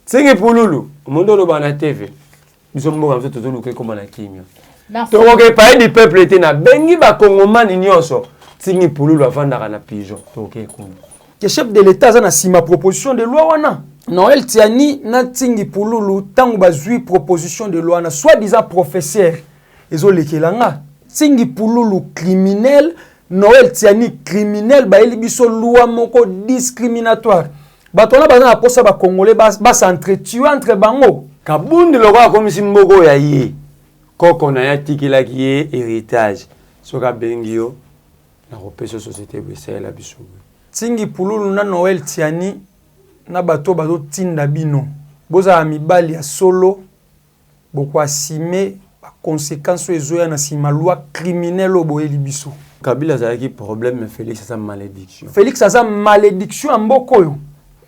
Tsingi Pululu, mondo lo bana TV. Biso mboka mso tozoluka koma na kimia. Merci. To ke pays du peuple était na bengi ba kongomani nyonso. Tsingi Pululu avandaka na pigeon. To ke kuna. Que chef de l'État a na proposition de loi wana. Noël Tiani na Tsingi Pululu tango bazui proposition de loi na soi-disant professeur ezolekelanga. Tsingi Pululu criminel, Noël Tiani criminel ba elibiso loi moko discriminatoire. Batona bazana posa ba congolais ba s'entretuer entre bango. Kabundi loka komisi mboko ya ye. Koko na ya tikila ki ye héritage. Soka bengio na kopesa société besa la biso. Tsingi Pululu na Noël Tiani na bato tinda bino. Boza mibali ya solo boko asime ba conséquences ezoya na sima loi criminelle oboyeli biso. Kabila azalaki problème mais Félix a sa malédiction. Félix a sa malédiction en mboko.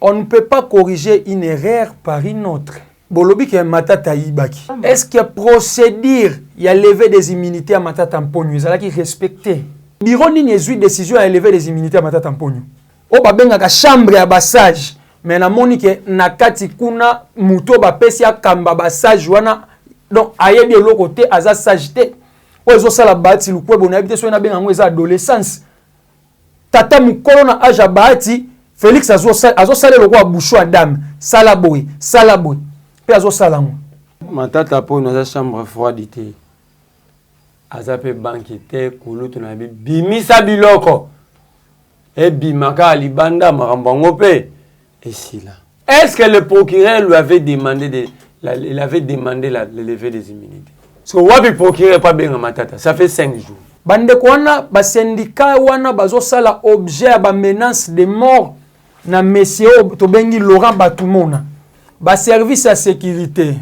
On ne peut pas corriger une erreur par une autre. Bolobi ki matata ibaki. Est-ce qu'il y a procédure, il y a levé des immunités à matata mponyo, ezalaki respecté. Biro nini ezui décision à lever des immunités à matata mponyo. O babenga ka chambre ya basage. Mais na moni ke nakati kuna muto ba pesi akamba basage wana donc ayebi eloko te aza sagité. O ezo sala bati lukwebo na habité so na benga ngo eza adolescence. Tata mukolo na âge bati Félix azo sala loko a bouchou à dame, sala boy. Pe azo sala ngo. Matata po na chambre froide te. Azape banki te kulutu na bimisa biloko. Et bimaka libanda marambango pe. Et si là. Est-ce que le procureur lui avait demandé de le lever des immunités? Parce que wapi procureur pas bien matata, ça fait 5 jours. Bande kwana ba syndicat wana bazo sala objet ba menace de mort na monsieur to bengi Laurent Batumona. Ba service à sécurité.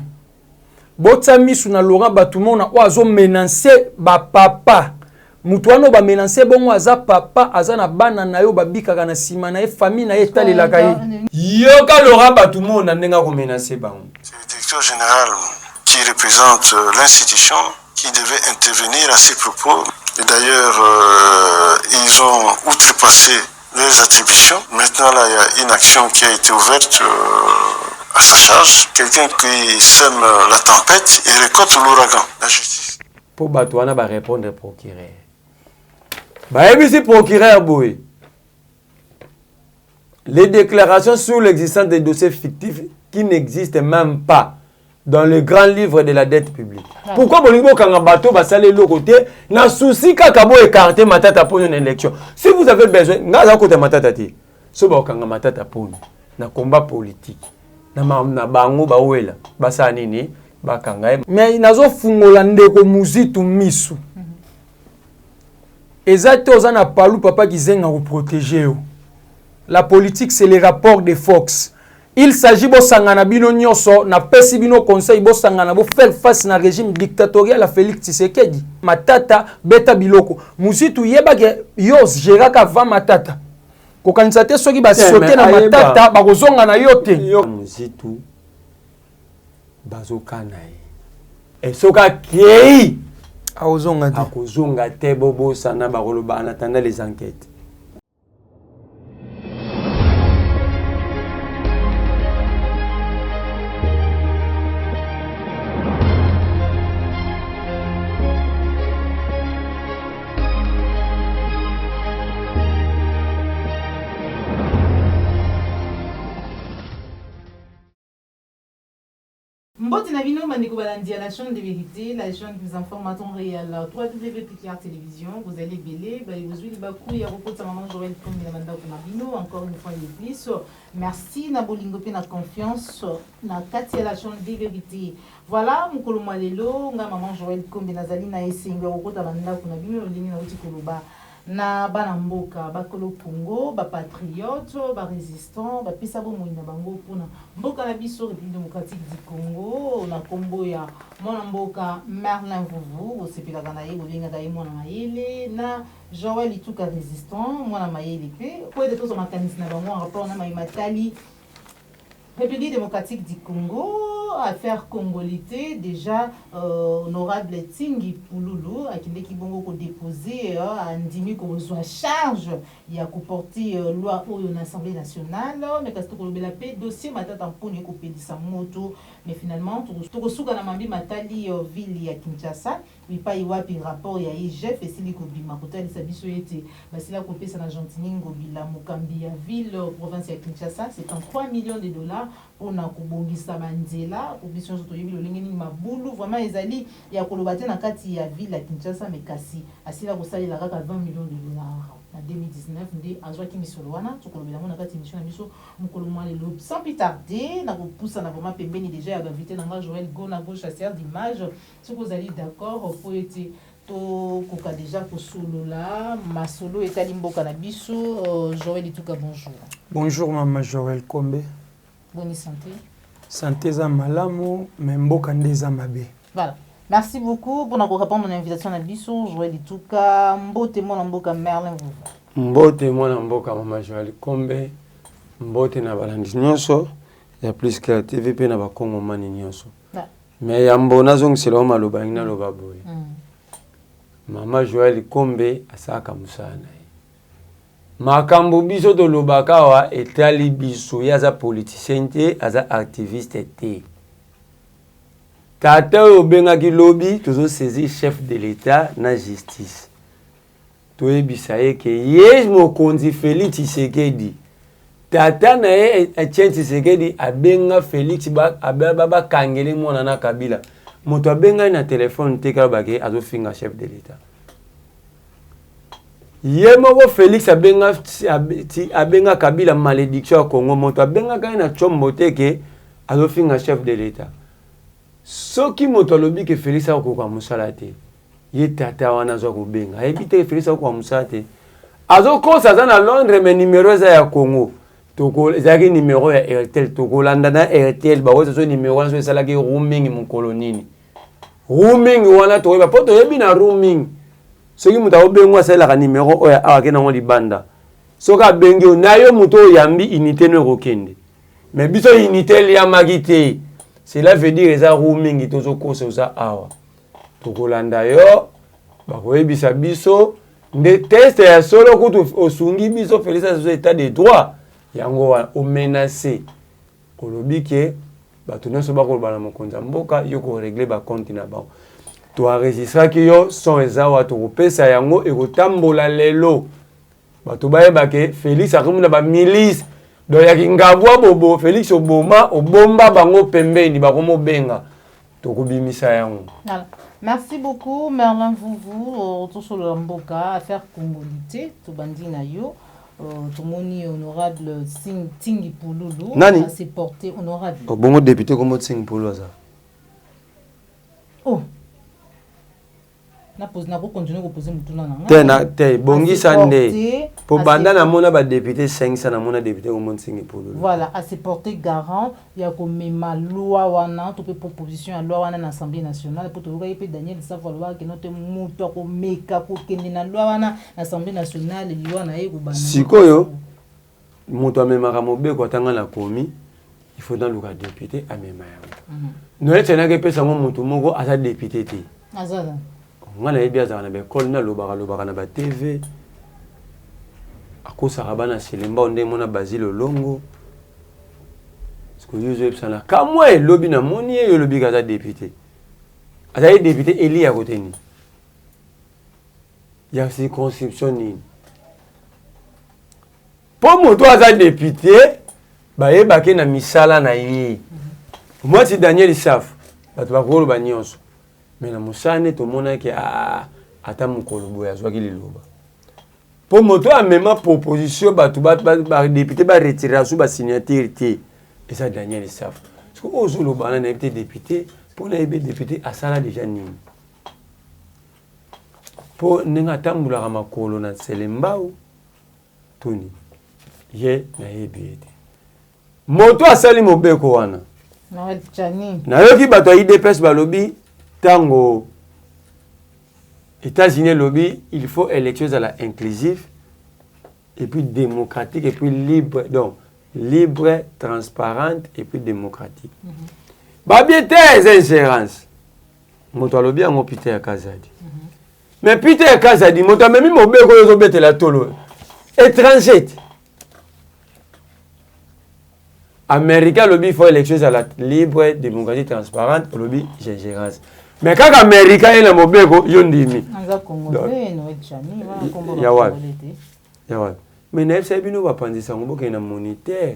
Botsa misu na Laurent Batumona o azo menacer ba papa. Mutuano ba menacer bongo aza papa aza na bana na yo babikaka na sima na ye famille na ye talelaka ye. Yoka Laurent Batumona ndenga ko menacer bango. C'est le directeur général qui représente l'institution qui devait intervenir à ces propos. Et d'ailleurs, ils ont outrepassé leurs attributions. Maintenant, là, il y a une action qui a été ouverte à sa charge. Quelqu'un qui sème la tempête et récolte l'ouragan. La justice. Pour Batouana, va répondre au procureur. Si procureur, boy. Les déclarations sur l'existence des dossiers fictifs qui n'existent même pas dans le grand livre de la dette publique. Pourquoi Bolingo Kangabato va saler le côté n'a souci qu'Akabo écarter Matata pour une élection. Si vous avez besoin, n'a côté Matata ti. Soba Kanga Matata pour na combat politique. Na bango bawela basa nini bakanga. Mais nazo fungola ndeko muzitu misu. Ezate ozana palu papa kizenga ko protéger. La politique c'est les rapports de Fox. Il s'agit de sangana bino nyoso na pesi bino conseil bo sangana bo faire face na régime dictatorial à Félix Tshisekedi. Matata beta biloko. Muzitu yeba ke yos geraka va matata. Ko kanisa te soki ba sote na matata ba kozonga na yote. Muzitu bazokana e. E soka kei a ozonga te. A kozonga te bobo sana ba koloba en attendant les enquêtes. Mboti na bino bandeko balandi la chaîne de vérité, la chaîne qui vous informe à temps réel. 3W Télévision, vous allez belé, vous avez beaucoup ya repos maman Joël comme la manda na bino encore une fois de plus. Merci na bolingo pe na confiance na kati la chaîne de vérité. Voilà mukolo malelo nga maman Joël comme nazali na esengo repos manda na bino lini na uti koloba. Na bana mboka bakolo Congo ba patriote ba résistant ba pisa bo moina bango pona mboka na biso République démocratique du Congo na kombo ya mwana mboka Merlin Vuvu osepela kana ye bolinga dai mwana mayele na Joël Ituka résistant mwana mayele pe ko de tous makanisi na bango en rapport na matali République démocratique du Congo affaire congolité, déjà, honorable Tingi Pouloulou, à qui a déposé à Ndimi qu'on reçoit charge, il y a porté loi au l'Assemblée nationale, mais parce que le dossier m'a tamponné qu'on pédit sa moto, mais finalement, tout reçu dans la mambi matali ville à Kinshasa, il pas y a un rapport, il y a IGF et c'est les Kobima, côté de sa été, c'est la copie en Argentine, Gobila, Mukambi, ville, province à Kinshasa, c'est en 3 millions de dollars pour na kubongisa banzela, pour mission surtout le lingeni mabulu, vraiment les alliés, il y a kolobate na kati ya ville à Kinshasa, mais kasi, asila kosali la raka 20 millions de dollars. En 2019, ndi azwa ki mission wana, to kolobela mona kati mission na biso, mukolomwa le lob. Sans plus tarder, na poussa na vraiment pembeni déjà ya invité na Joël Gona go chasseur d'images, si vous allez d'accord pour être to koka déjà ko solo là, ma solo est alimboka na biso, Joël Ituka bonjour. Bonjour maman Joël Kombe. Bonne santé. Santé za malamu, mais mboka ndeza mabe. Voilà. Merci beaucoup pour nous répondre à l'invitation à Bissou, Joël Ituka, Mbote mon mboka Merlin vous. Mbote mon mboka maman Joël Kombe, Mbote na balandi nyonso, ya plus que TV pe na ba Kongo mani nyonso. Mais ya mbona zong selo maloba ina loba boy. Maman Joël Kombe asaka musana. Makambo biso to lobaka wa etali biso yaza politicien te, aza activiste te. Tata obenga ki lobby, toujours saisi chef de l'État na justice. Toye bisaye ke yes mokonzi Félix Tshisekedi. Tata na ye Etienne Tshisekedi abenga Félix ba kangele mwana na Kabila. Moto abenga na téléphone te ka bake azo finga chef de l'État. Yemoko Félix abenga Kabila malédiction à Congo. Moto abenga ka na chombo te ke azo finga chef de l'État. Soki moto lobi ke Félix akoka musala te, ye tata wana zo ko benga ebite Félix akoka musala te, azo kosa za na Londres mais numéro za ya Congo toko ezaki numéro ya Airtel toko landa na Airtel ba wozo numéro wana so esala ki roaming mu kolonini roaming wana to ba poto yebi na roaming soki moto obengwa sala ka numéro oya awake na ngoli banda soka bengi na yo moto yambi unité no rokende mais biso unité ya magite. Cela veut dire que ça roaming est toujours cause ça awa. Tokolanda yo, bakoyebisa biso, de test ya solo kutu osungi biso félicitations état de droit. Yango o menacé. Kolobi ke bato nyonso bakoloba na mokonzi mboka yo ko régler ba compte na ba. To enregistra ki yo son ezawa to kopesa yango e kotambola lelo. Bato bayeba ke Félix akomuna ba milice. Donc, il y a bobo Félix Oboma, Obomba bango pembe ni bakomo benga. Tokobimisa yango. Merci beaucoup Merlin Vouvou, tout sur le mboka affaire congolité, to bandi na yo. Tout moni honorable Tingi Pouloulou a s'est porté honorable. Bongo député comme Tingi Pouloulou ça. Oh. Na continuer à poser mon te bongi sande pour banda na mona ba député 500 na mona député au monde singi pour voilà à se porter garant il y a comme ma loi wana to pe proposition à loi wana na Assemblée nationale pour to pe Daniel savoir que notre muto ko meka ko kende na loi wana na Assemblée nationale loi na yego bana sikoyo muto amemaka mobeko atanga na komi il faut dans le cas député amema yango no etena ke pesa mo muto moko asa député te azala ngana yebi azana be kol na lobaka na ba TV akosa rabana selemba onde mona Basile Longo parce que yuzo epsana kamwe lobi na moni yo lobi ka député aza député eli ya côté ni ya circonscription ni po moto aza député ba yeba ke na misala na yi moi si Daniel Saf bato bakolo ba nyonso mais na musane to mona ke ata mukolo boya zwaki liloba po moto a même proposition bato ba député ba retirer sous ba signature té et ça Daniel Saf parce que ozolo bana na été député pour na ebe député asala déjà nini po ninga tambula ka makolo na selembao toni ye na ebiete moto asali mobeko wana na yoki bato IDPS balobi tango États-Unis lobby, il faut élections à la inclusive et puis démocratique et puis libre, donc libre, transparente et puis démocratique. babiete ingérence moto alobi yango Peter Kazadi mais Peter Kazadi moto amemi mobeko oyo ozobetela tolo étranger américain alobi faut élection ezala libre démocratie transparente alobi ingérence mais kaka américain ye na mobeko yo ndimi yawa mais na yebisa bino bapandisa yango bokende na moniteur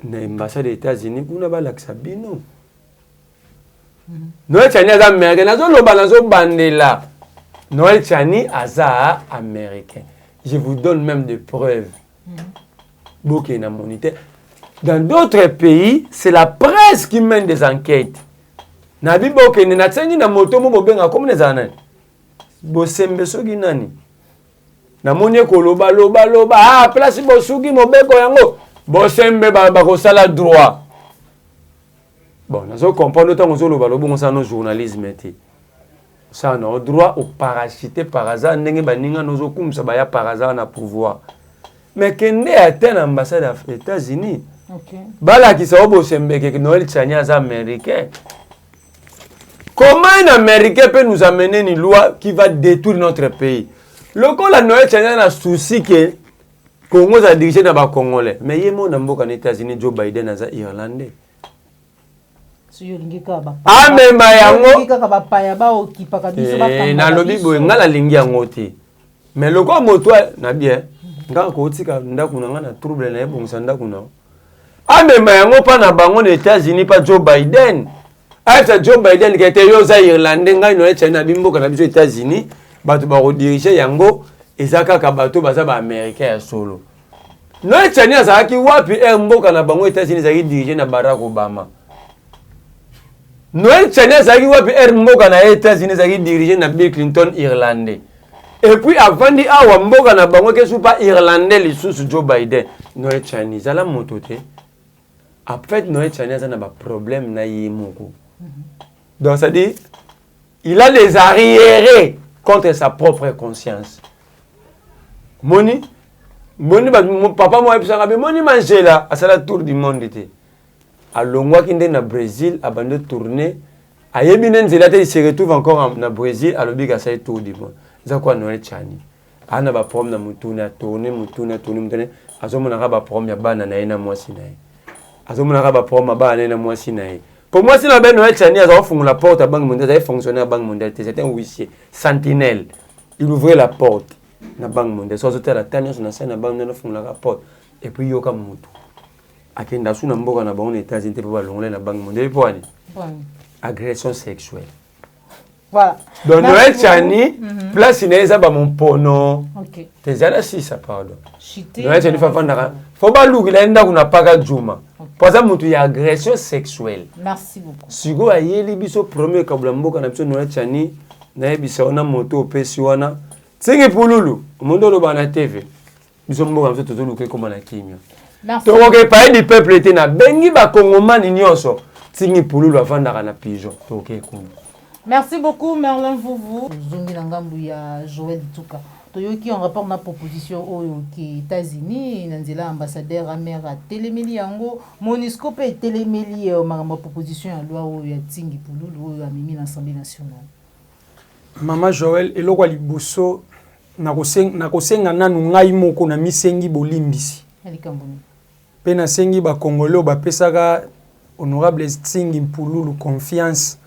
na ambassade des États-Unis kuna balakisa bino Noël Chani aza américain nazoloba nazobandela Noël Chani aza américain je vous donne même des preuves bokende na moniteur dans d'autres pays c'est la presse qui mène des enquêtes na bi bokende na tsengi na moto mo bobenga comme les anani bosembe soki nani na moni ko loba ah place bosuki mobeko yango bosembe bakosala droit bon nazo comprendre tant que loba lobo ça no journalisme te ça no droit au parasiter par hasard ndenge baninga nozo kumsa ba ya par hasard na pouvoir mais kende atteint ambassade des États-Unis bala ki sa bosembe que Noël Chani az américain. Comment un américain peut nous amener une loi qui va détruire notre pays? Le coup la Noël Chani a un souci que Congo a dirigé dans les Congolais. Mais il y a un homme aux États-Unis, Joe Biden, est irlandais. Ah, mais mais le coup moto na bien nga ko tika ndako na na trouble na ebongisa ndako na ah mais mayango pa na bango aux États-Unis pas Joe Biden. Ah Joe Biden qui était yoza irlandais nga Noël Chani na bimbo kana biso États-Unis bato ba rediriger yango ezaka ka bato baza ba américain ya solo. Noël Chani azaki wapi mboka na bango États-Unis zaki diriger na Barack Obama. Noël Chani azaki wapi mboka na États-Unis zaki diriger na Bill Clinton irlandais. Et puis avant di awa mboka na bango ke pas irlandais lisusu Joe Biden. Noël Chani zala motote. En fait Noël Chani a un problème na yimoko. Donc ça dit il a des arriérés contre sa propre conscience. Moni mon papa moi ebisanga be moni Mandela a sala tour du monde était. A longwa kinde na Brésil a bande tourner a yebine nzela te se retrouve encore na Brésil a lobi ka sala tour du monde. Ça quoi Noël Chani. Ana ba problème na mutuna tourner mutune azomona ka ba problème ya bana na ina mwasi na ye. Azomona ka ba problème bana na mwasi na ye. Pour moi, si la Noël Chani a ouvert la porte à la Banque mondiale, il fonctionné à la Banque mondiale. C'était un huissier, sentinelle. Il ouvrait la porte à la Banque mondiale. Soit c'était la tanière, on a la Banque mondiale, on a la porte. Et puis, il y a un moutou. À qui n'a pas mboka na banque États-Unis pour l'onglet la Banque mondiale pour aller. Agression sexuelle. Voilà. Donc Noël Chani, place il ba mon pono. OK. T'es là si ça pardon. Noël Chani fa fanda. Faut pas l'ouvrir là on n'a pas ga juma. Pour ça il y a agression sexuelle. Merci beaucoup. Sigo ayeli biso premier kabla mboka na biso Noël Chani na biso na moto pesi wana. Tsingi pululu, mondo lo bana TV. Biso mboka biso tozoluka comme na kimia. Merci. To ko pa di peuple était na bengi ba kongomani nyonso. Tsingi pululu avanda na pigeon. To ke kuma. Merci beaucoup Merlin Vouvou. Zongi Nangambu ya Joël Tuka. Toyoki en rapport na proposition oyo ki États-Unis nanzela ambassadeur amera telemeli yango Monisco pe telemeli ma proposition ya loi oyo ya Tsingi Pululu oyo amimi na Assemblée nationale. Mama Joël eloko liboso na kosenga nanu ngai moko na misengi bolimbisi. Alikamboni. Pe na sengi ba Congolais ba pesaka honorable Tsingi Pululu confiance.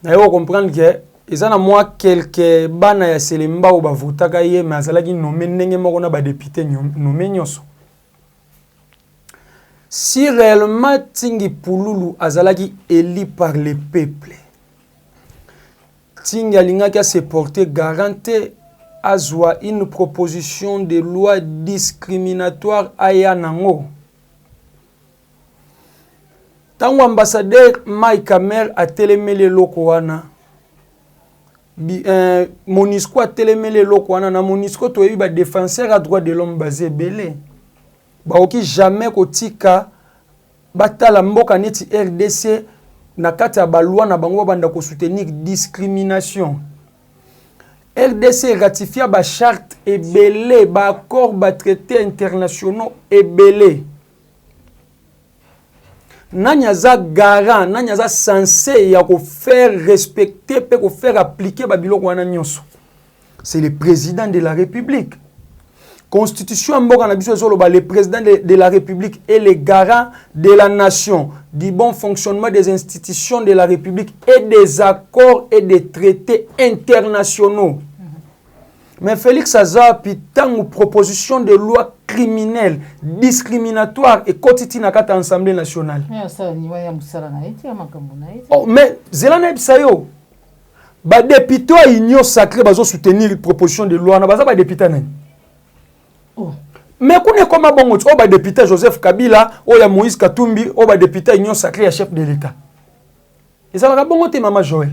Na yo comprendre que ezana moi quelques bana ya selemba ou bavotaka ye mais azalaki nommé ndenge moko na ba député nommé nyoso. Si réellement Tsingi Pululu azalaki élu par le peuple, Tsingi alingaki se porter garantie azwa une proposition de loi discriminatoire aya nango. Tango ambassadeur Mike Hamel a telemele loko wana Monisco a telemele loko wana na Monisco to ba défenseur à droit de l'homme basé belé ba oki jamais kotika batala mboka neti RDC na kati ya balwa na bango banda ko soutenir discrimination. RDC ratifia ba charte et belé ba accord ba traité internationaux et belé. nanyaza garant nanyaza censé ya ko faire respecter pe ko faire appliquer babiloko wana nyonso. C'est le président de la République. Constitution mboka na biso ezoloba le président de la République est le garant de la nation, du bon fonctionnement des institutions de la République et des accords et des traités internationaux. Mais Félix Aza pitangu proposition de loi criminelle, discriminatoire et quotidienne à l'Assemblée nationale. Oh, mais Zelana Ebsayo, ba député à Union sacrée bazo soutenir proposition de loi na baza ba député nani. Oh. Mais qu'on est comme bon o ba député Joseph Kabila, o ya Moïse Katumbi, o ba député Union sacrée à chef de l'État. Et ça va bon te Maman Joël.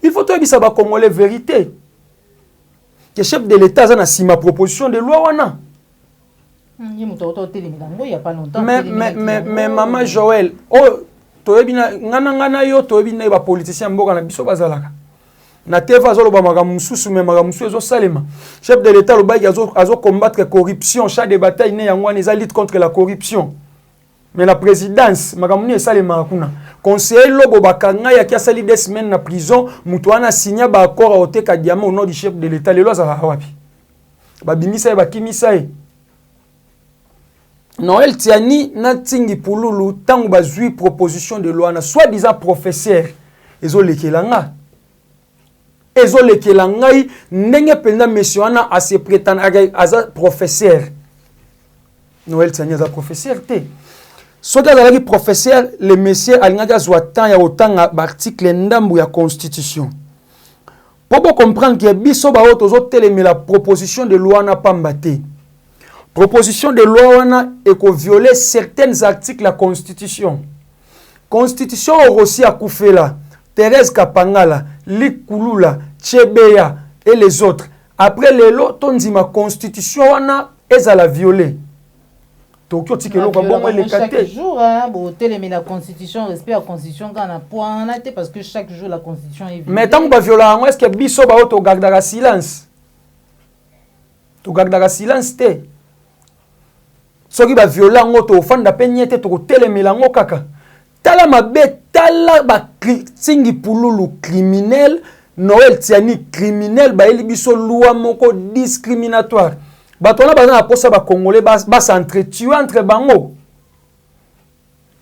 Il faut toi bisa ba congolais vérité. Que chef de l'État a ma proposition de loi wana. Mais Maman Joël, oh toyebina ngana yo toyebina ba politicien mboka na biso bazalaka. Na teva zolo ba magamususu me magamusu ezo salema. Chef de l'État lobaki azo combattre corruption, chat de bataille ne yangwa les lutte contre la corruption. Mais la présidence magamuni esalema kuna. Conseiller lobo bakanga ya kia sali des semaines na prison, mutu wana signa ba accord a oteka diamant au nom du chef de l'État. Le loi za wapi. Ba bimisa ba kimisa e. Noël Tiani na tingi pululu tangu bazui proposition de loi na soi-disant professeur ezo lekelanga. Ezo lekelanga ndenge penda monsieur wana a se prétendre aza professeur. Noël Tiani aza professeur te. Soki azalaki professeur, le monsieur alingaki azwa temps ya otanga article ndambu ya constitution. Pour comprendre que biso ba oto telemela proposition de loi na pamba te. Proposition de loi wana eko violer certains articles de la constitution. Constitution aussi a Koufela, Thérèse Kapangala, Lik Kulula, Tchebeya et les autres. Après les lots, ma constitution wana est à la violer. Tokyo tikelo ka bon le chaque jour bo télémé la constitution respect la constitution quand na point parce que chaque jour la constitution est violée. Mais tant ba viola est-ce que biso ba auto gardera silence. To gardera silence te. Soki ba viola ngoto fanda penyete to télémé la ngokaka. Tala mabe tala ba singi pululu criminel Noël Tiani criminel ba eli biso loi moko discriminatoire. Batona bazana posa ba congolais ba s'entretuer entre bango.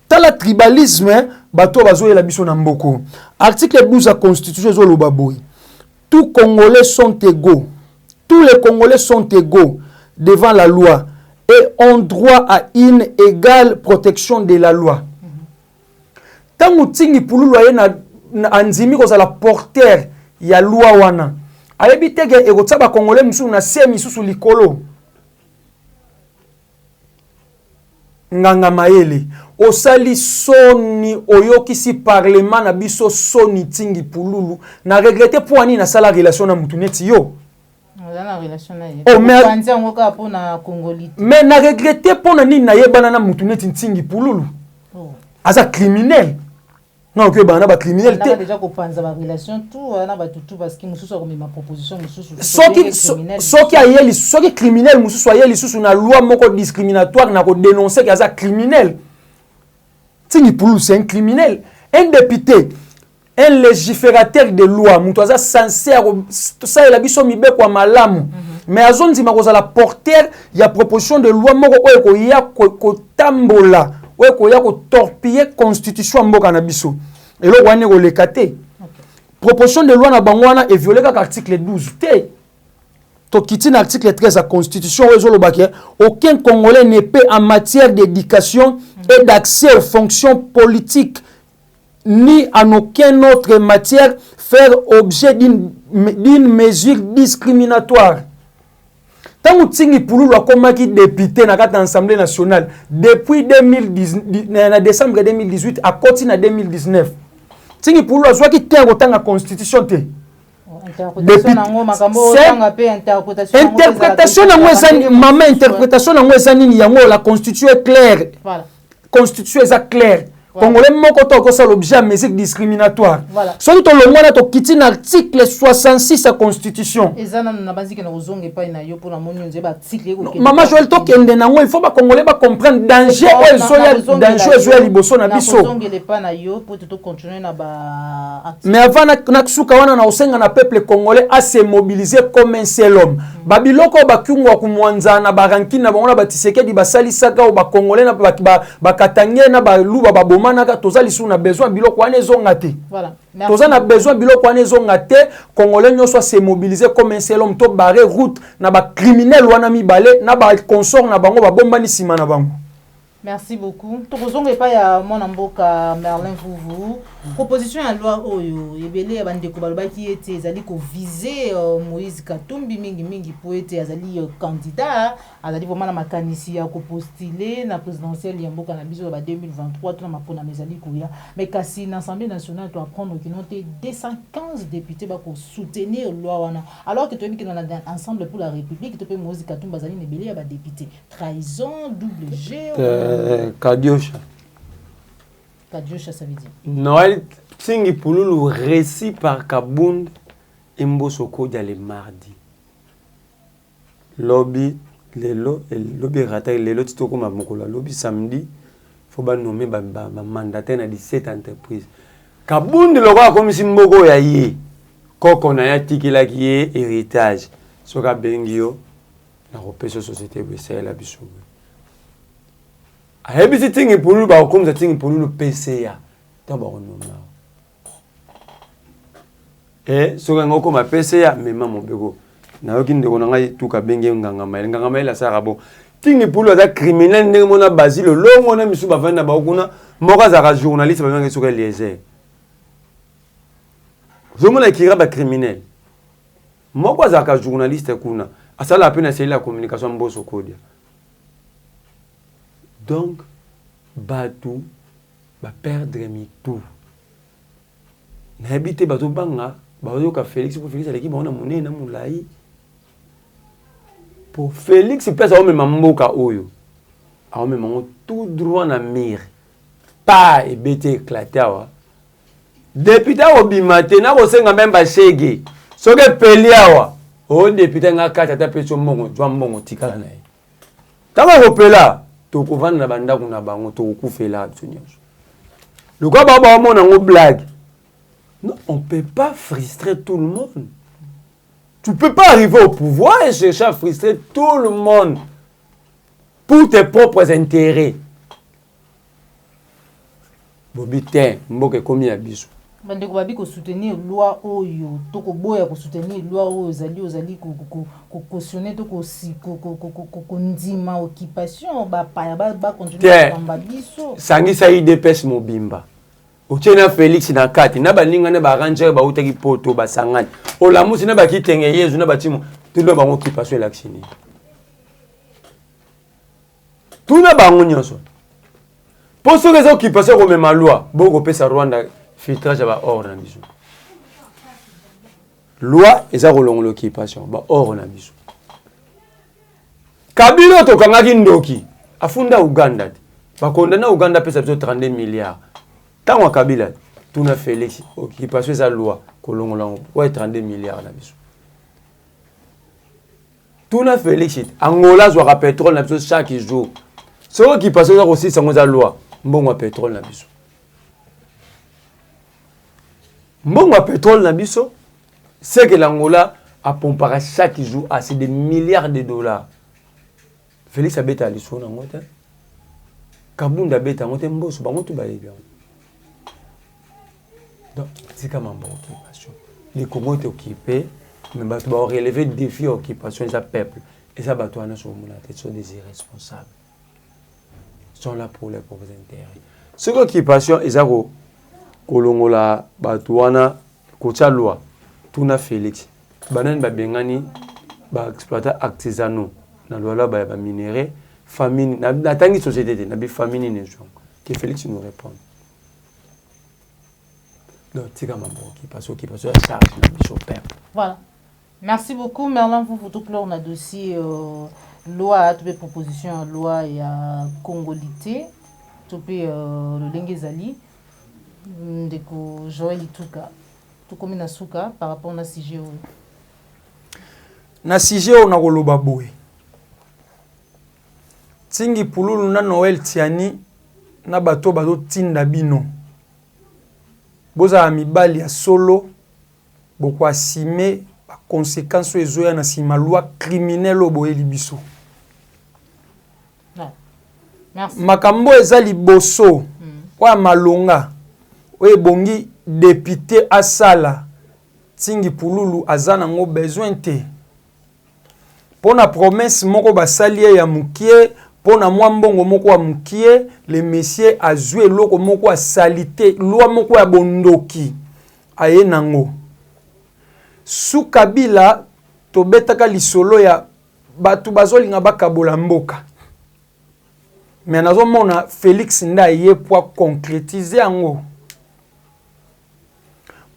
Tala tribalisme bato bazo la biso na mboko. Article 12 de la constitution zo loba boy. Tous congolais sont égaux. Tous les congolais sont égaux devant la loi et ont droit à une égale protection de la loi. Tangu tingi pululu aye na anzimi ko la porteur ya loi wana. Ayebi tege ekotsa ba congolais musu na se misusu likolo. Nganga maele osali soni oyokisi parlement na biso soni tingi pululu na regretter pour ani na sala relation na mutu neti yo. La relation na ye. Oh mais panza ngoka po na congolite. Mais na regretter pour na ni na yebana na mutu neti tingi pululu. Oh. Aza criminel. Non que bana ba criminel te. On a déjà ko panza ba relation tout na ba tout parce que mususu ko ma proposition mususu. Soki ayeli soki criminel mususu ayeli susu na loi moko discriminatoire na ko dénoncer que aza criminel. Tingi pululu c'est un criminel, un député, un légiférateur de loi, mutu aza censé ça la biso mibe kwa malamu. Mais azonzi makoza la porteur ya proposition de loi moko oyo ko ya ko tambola. Ouais, qu'on y a torpiller constitution mboka na biso. Et là, on est le caté. Proposition de loi na bangwana est violée par l'article 12. To quitter l'article 13 de la constitution, aucun Congolais ne peut en matière d'éducation et d'accès aux fonctions politiques ni en aucune autre matière faire objet d'une mesure discriminatoire. Tant que Tingi Pululu a commis député dans l'Assemblée nationale depuis décembre 2018 à continuer en 2019. Tingi Pululu a joué qui tient autant la constitution. Interprétation la constitution est claire. Constitution est claire. Congolais moko to ko ça l'objet musique discriminatoire. Voilà. Surtout to le mona to kiti na article 66 de la constitution. Ezana na basi que na ozonge pa na yo pour la moni nzeba article ko. Maman Joël to kende nango il faut ba congolais ba comprendre danger danger zo ya liboso na biso. Ozonge le pa na yo pour to continuer na ba. Mais avant na kusuka wana na osenga na peuple congolais à se mobiliser comme un seul homme. Babiloko ba kyungwa kumwanza na baranki na bango na batisekedi basali saka o ba congolais na ba katange na ba luba ba bomana ka tozali sou na besoin biloko wana ezonga te. Voilà. Tozali na besoin biloko wana ezonga te, congolais nyonso se mobiliser comme un seul homme to barrer route na ba criminel wana mibale na ba consort na bango ba bombani sima na bango. Merci beaucoup. Tozonge pa ya mona mboka Merlin Vuvu. Proposition ya loi oyo ebele bandeko balobaki ete ezali ko viser Moïse Katumbi mingi po ete azali candidat, azali vraiment na makanisi ya ko postuler na présidentielle ya mboka na biso ba 2023 tuna mapona mezali kuya. Mais kasi na Assemblée nationale to apprendre que noté 215 députés ba ko soutenir loi wana. Alors que tu que dans ensemble pour la République to pe Moïse Katumbi azali nebele ya ba député. Trahison, double G. Kadiosha. Kadiosha, ça veut dire. Noël Tsingi Pouloulou récit par Kabound Imbosoko le mardi. Lobby, lobby rataille, lelo titoko mamokola. Lobby samedi, faut pas nommer mandataire na 17 entreprises. Kabound le roi comme si mboko ya yé. Koko na ya tikila ki yé héritage. Soka bengio, la repêche société bessé la biso. Ahebi tingi pulu ba comme ça tingi pulu PCA tant ba onoma soka ngoko ma PCA mema mobego na yoki ndeko na ngai tuka benge nganga mai la sara bo tingi pulu za criminel ndenge mona basile longo na misu ba vanda ba kuna moka za journaliste ba nganga soka liaise zomona kira ba criminel moko za ka journaliste kuna asala pena c'est la communication mboso kodia. Donc, Batou va perdre mi tout. N'habite Batou Banga, Batou ka Félix pour Félix à l'équipe, on a monnaie na moulaï. Pour Félix, il pèse à homme mamboka oyo. À homme mambo tout droit na mire. Pas et bêté éclaté wa. Député obimate na kosenga même ba shege. Soke peliawa. O député nga kata ta peso mbongo, jwa mbongo tikala na ye. Tanga kopela. Tokovana na banda kuna bango tokufela absolument. Le quoi baba mona ngo blague. Non, on peut pas frustrer tout le monde. Tu peux pas arriver au pouvoir et chercher à frustrer tout le monde pour tes propres intérêts. Bobité, mboke komi abiso. Bandeko babi ko soutenir loi oyo to ko boya ko soutenir loi oyo ozali ko cautionner to ko ndima occupation ba continuer kamba biso sangisa IDPS mobimba Otiena Félix na kati na baninga na ba ranger ba utaki poto ba sangani olamusi na ba kitenge yezu na batimo tundo ba occupation l'action tuna bango nyonso poso les occupations comme ma loi boko pesa Rwanda filtrage ba or na biso loi eza kolongo l'occupation ba or na biso Kabila to kangaki ndoki afunda Uganda ba kondana Uganda pesa 32 milliards tango Kabila tuna Félix occupation eza loi kolongo lango ouais 32 milliards na biso tuna Félix Angola zwa pétrole na biso chaque jour so occupation eza aussi sango eza loi mbongo pétrole na biso mbongo pétrole na biso c'est que l'Angola a pompé chaque jour assez des milliards de dollars. Félix abeta liso na ngota. Kabunda beta ngote mboso bango to baye bien. Donc c'est comme un bon occupation. Les Congo étaient occupés, mais bato ba relever le défi occupation des peuple et ça bato ana sur mon tête sont des irresponsables. Ils sont là pour les propres intérêts. Ce occupation ezako kolongola batuana kocha loi tuna Félix banan ba bengani ba exploiter artisanaux na loi ba minerai famine na tangi société na bi famine ne jo que Félix nous répond donc tika mambo qui passe à charge na biso peuple. Voilà, merci beaucoup Merlin pour tout clore na dossier loi toutes les propositions loi et congolité topé le Lengezali, ndeko Joël Ituka. Tout comme na souka par rapport na sujet. Na sujet on a koloba boye. Tingi pululu na Noël tiani na bato tinda bino. Boza mibali ya solo boko asime ba conséquences ezoya na sima loi criminelle oboye libiso. Merci. Makambo eza liboso kwa malonga oye bongi député asala tingi pululu azana ngo besoin te pona promesse moko basalie ya mukie pona mwambongo moko wa mukie le monsieur azwe loko moko a salite loi moko ya bondoki aye nango su Kabila tobetaka lisolo ya batu bazolinga bakabola mboka mais nazo mona Félix Ndaye pour concrétiser yango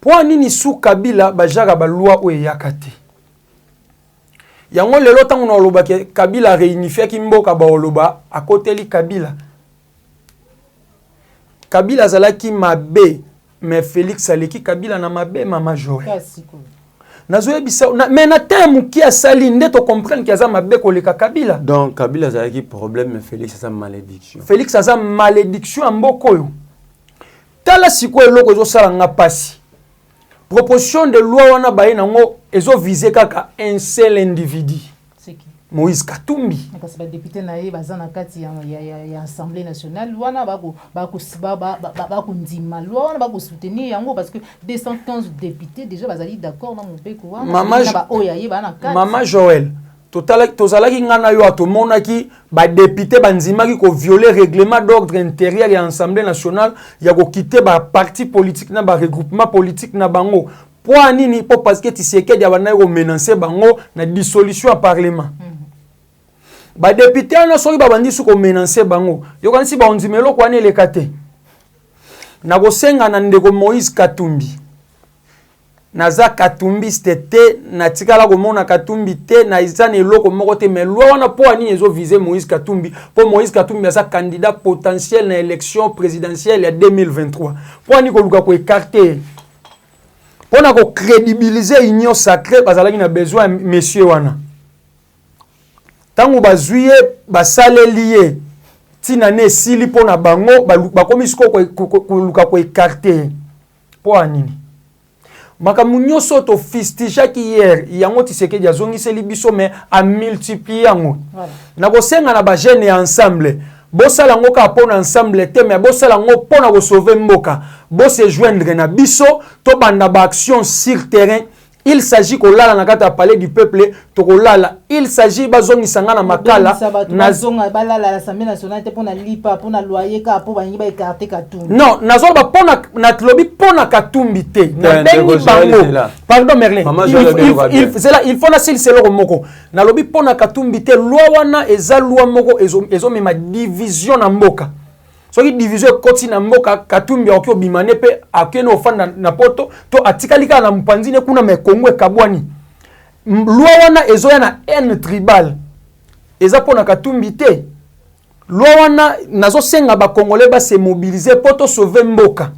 po nini su Kabila bajaka ba loi oye yakate yango lelo tango na oloba ke Kabila réunifia ki mboka ba oloba akoteli Kabila zalaki mabe mais Félix aleki Kabila na mabe mama Joël nazoye bisa mais na terme qui a sali nde to comprendre ki aza mabe koleka Kabila donc Kabila zalaki problème mais Félix aza malédiction mboko yo tala siko eloko zo sala nga pasi proposition de loi wana baye nango ezo viser kaka un seul individu. C'est qui? Moïse Katumbi. Parce que député naé bazana kati ya Assemblée nationale wana bako ndima loi wana bako soutenir yango parce que 215 députés déjà bazali d'accord na mopeko wana Maman Joël tozalaki ngana yo atomonaki ba député banzimaki ko violer règlement d'ordre intérieur ya Assemblée nationale ya ko quitter ba parti politique na ba regroupement politique na bango pour nini po parce que Tshisekedi abana ko menacer bango na dissolution à parlement ba député na soki ba bandi su ko menacer bango yo kanisi ba onzimelo ko ane lekate na ko senga na ndeko Moïse Katumbi naza Katumbi stete na tikala komona Katumbi te na izana eloko moko te mais loi wana po ani ezo viser Moïse Katumbi po Moïse Katumbi asa candidat potentiel na élection présidentielle ya 2023 po ani ko luka ko écarter po na ko crédibiliser union sacrée bazalaki na besoin monsieur wana tango bazuye basalelié tina ne sili po na bango bakomi siko ko luka ko écarter po anini makambo nyonso to fistijaki hier yango Tshisekedi azongiseli biso mais a multiplier yango na kosenga na ba jeune ensemble bosala ngo ka pona ensemble te mais bosala ngo pona ko sauver mboka bo se joindre na biso to banda ba action sur terrain. Il s'agit ko lala na kata palais du peuple to ko lala il s'agit bazongi sangana makala na zonga balala l'Assemblée nationale te pona lipa pona loyer ka po banyi ba écarter Katumbi non nazo ba pona na tlobi pona Katumbi te na bengi bango pardon Merlin il faut na silselo ko moko na lobi pona Katumbi te loi wana eza loi moko ezo mema division na mboka soki division koti na mboka Katumbi okyo bimane pe akeno ofanda na poto to atikalika na mpanzine kuna mekongo ekabwani loi wana ezoya na haine tribal eza pona Katumbi te loi wana nazo senga ba congolais ba se mobiliser poto sauver mboka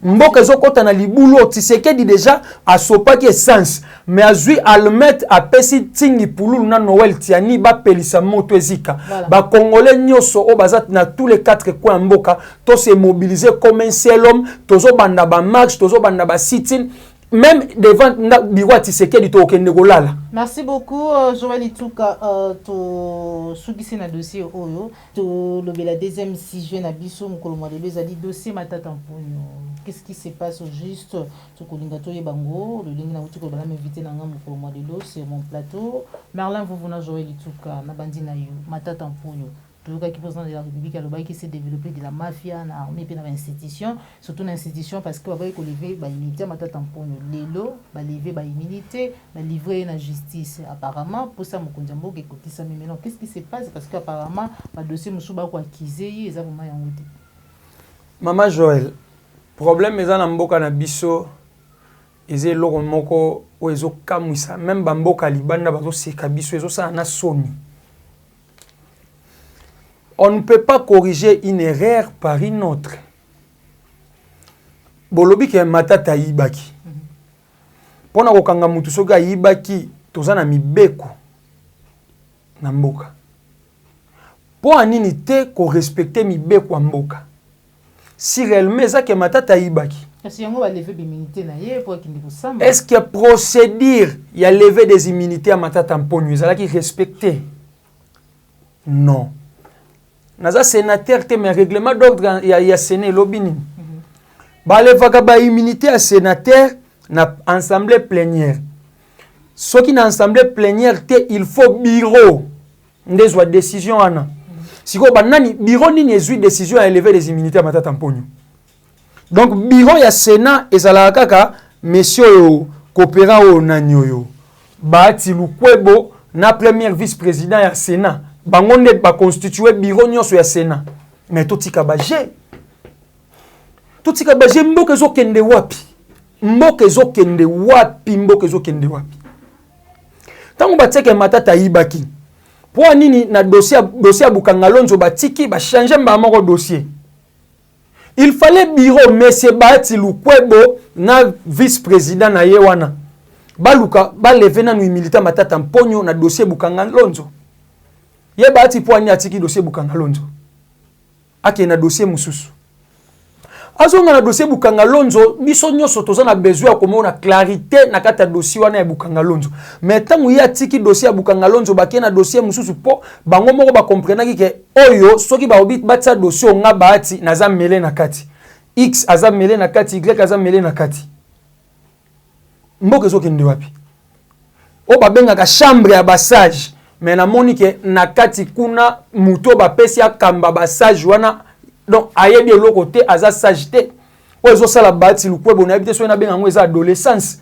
mboka ezokota na libulo Tshisekedi déjà asopaki essence mais azui almet apesi tingi pululu na Noël tiani ba pelisa moto ezika ba congolais nyoso o bazat na tous les quatre coins mboka to se mobiliser comme un seul homme tozo banda ba marche tozo banda ba sit-in même devant Biwa Tshisekedi to okende kolala. Merci beaucoup Joël Ituka to sugisi na dossier oyo to la deuxième sujet na biso mukolo mwa lelo ezali dossier Matata Mponyo. Qu'est-ce qui se passe au juste to kolinga to yebango le lingi na utuko bana m'inviter na ngambo mukolo mwa lelo sur mon plateau Merlin Vuvuna Joël Ituka na bandi na yo Matata Mponyo. Tout le président de la République a qui s'est développé de la mafia, dans l'armée et dans l'institution, surtout dans l'institution parce que avec lever l'immunité, Matata Mponyo lelo, lever l'immunité, livrer la justice. Apparemment, pour ça, Mokondjambo qui écoute ça, mais non, qu'est-ce qui se passe parce qu'apparemment, le dossier Moussouba quoi accusé, ils ont vraiment yangoté. Maman Joël, problème est dans mboka na biso, ils ont loko moko ou ils ont kamwisa, même bamboka libanda bazo seka biso, ils ont ça na soni. On ne peut pas corriger une erreur par une autre. Bolobi ke matata yibaki. Pona kokanga mutu soki ayibaki toza na mibeko na mboka. Po anini te ko respecter mibeko ya mboka. Si réellement ça que matata yibaki. Est-ce que procédure il y a levé des immunités à matata mponyo ça qui respecté? Non. Naza sénateur te mais règlement d'ordre il y a séné lobini. Ba levaka ba immunité à sénateur na assemblée plénière. Ce qui na assemblée plénière te il faut bureau ndezwa décision ana. Siko banani bureau ni ezui décision à élever les immunités à matata mponyo. Donc bureau ya Sénat ezala kaka monsieur coopérant au nanyoyo. Baati Lukwebo na premier vice-président ya Sénat. Bangonde ba constituer bureau nyonso ya Sénat. Mais totika baje. Totika baje mboka zo kende wapi? Mboka zo kende wapi? Mboka zo kende wapi? Tango bateke matata yibaki. Pour nini na dossier Bukangalonzo batiki ba changer mbamoko dossier. Il fallait bureau monsieur Baati Lukwebo na vice-président na yewana. Baluka ba lever na militaire matata mponyo na dossier Bukangalonzo. Ye Baati po ani atiki dossier Bukangalonzo. Ake na dossier mususu. Azonga na dossier Bukangalonzo biso nyonso toza na besoin komona clarité na kata dossier wana ya Bukangalonzo. Mais tangu ya tiki dossier ya Bukangalonzo bakie na dossier mususu po bango moko ba comprendre ke oyo soki ba obit batsa dossier nga Baati naza mele na kati. X aza mele na kati, Y aza mele na kati. Mboke zo kende wapi? O ba benga ka chambre ya basage. Mais na moni ke na kati kuna muto ba pesi akamba basage wana. Donc, ayebi le côté aza sagité. Ozo sala Baati Lukwebo na habité so na benga ngweza adolescence.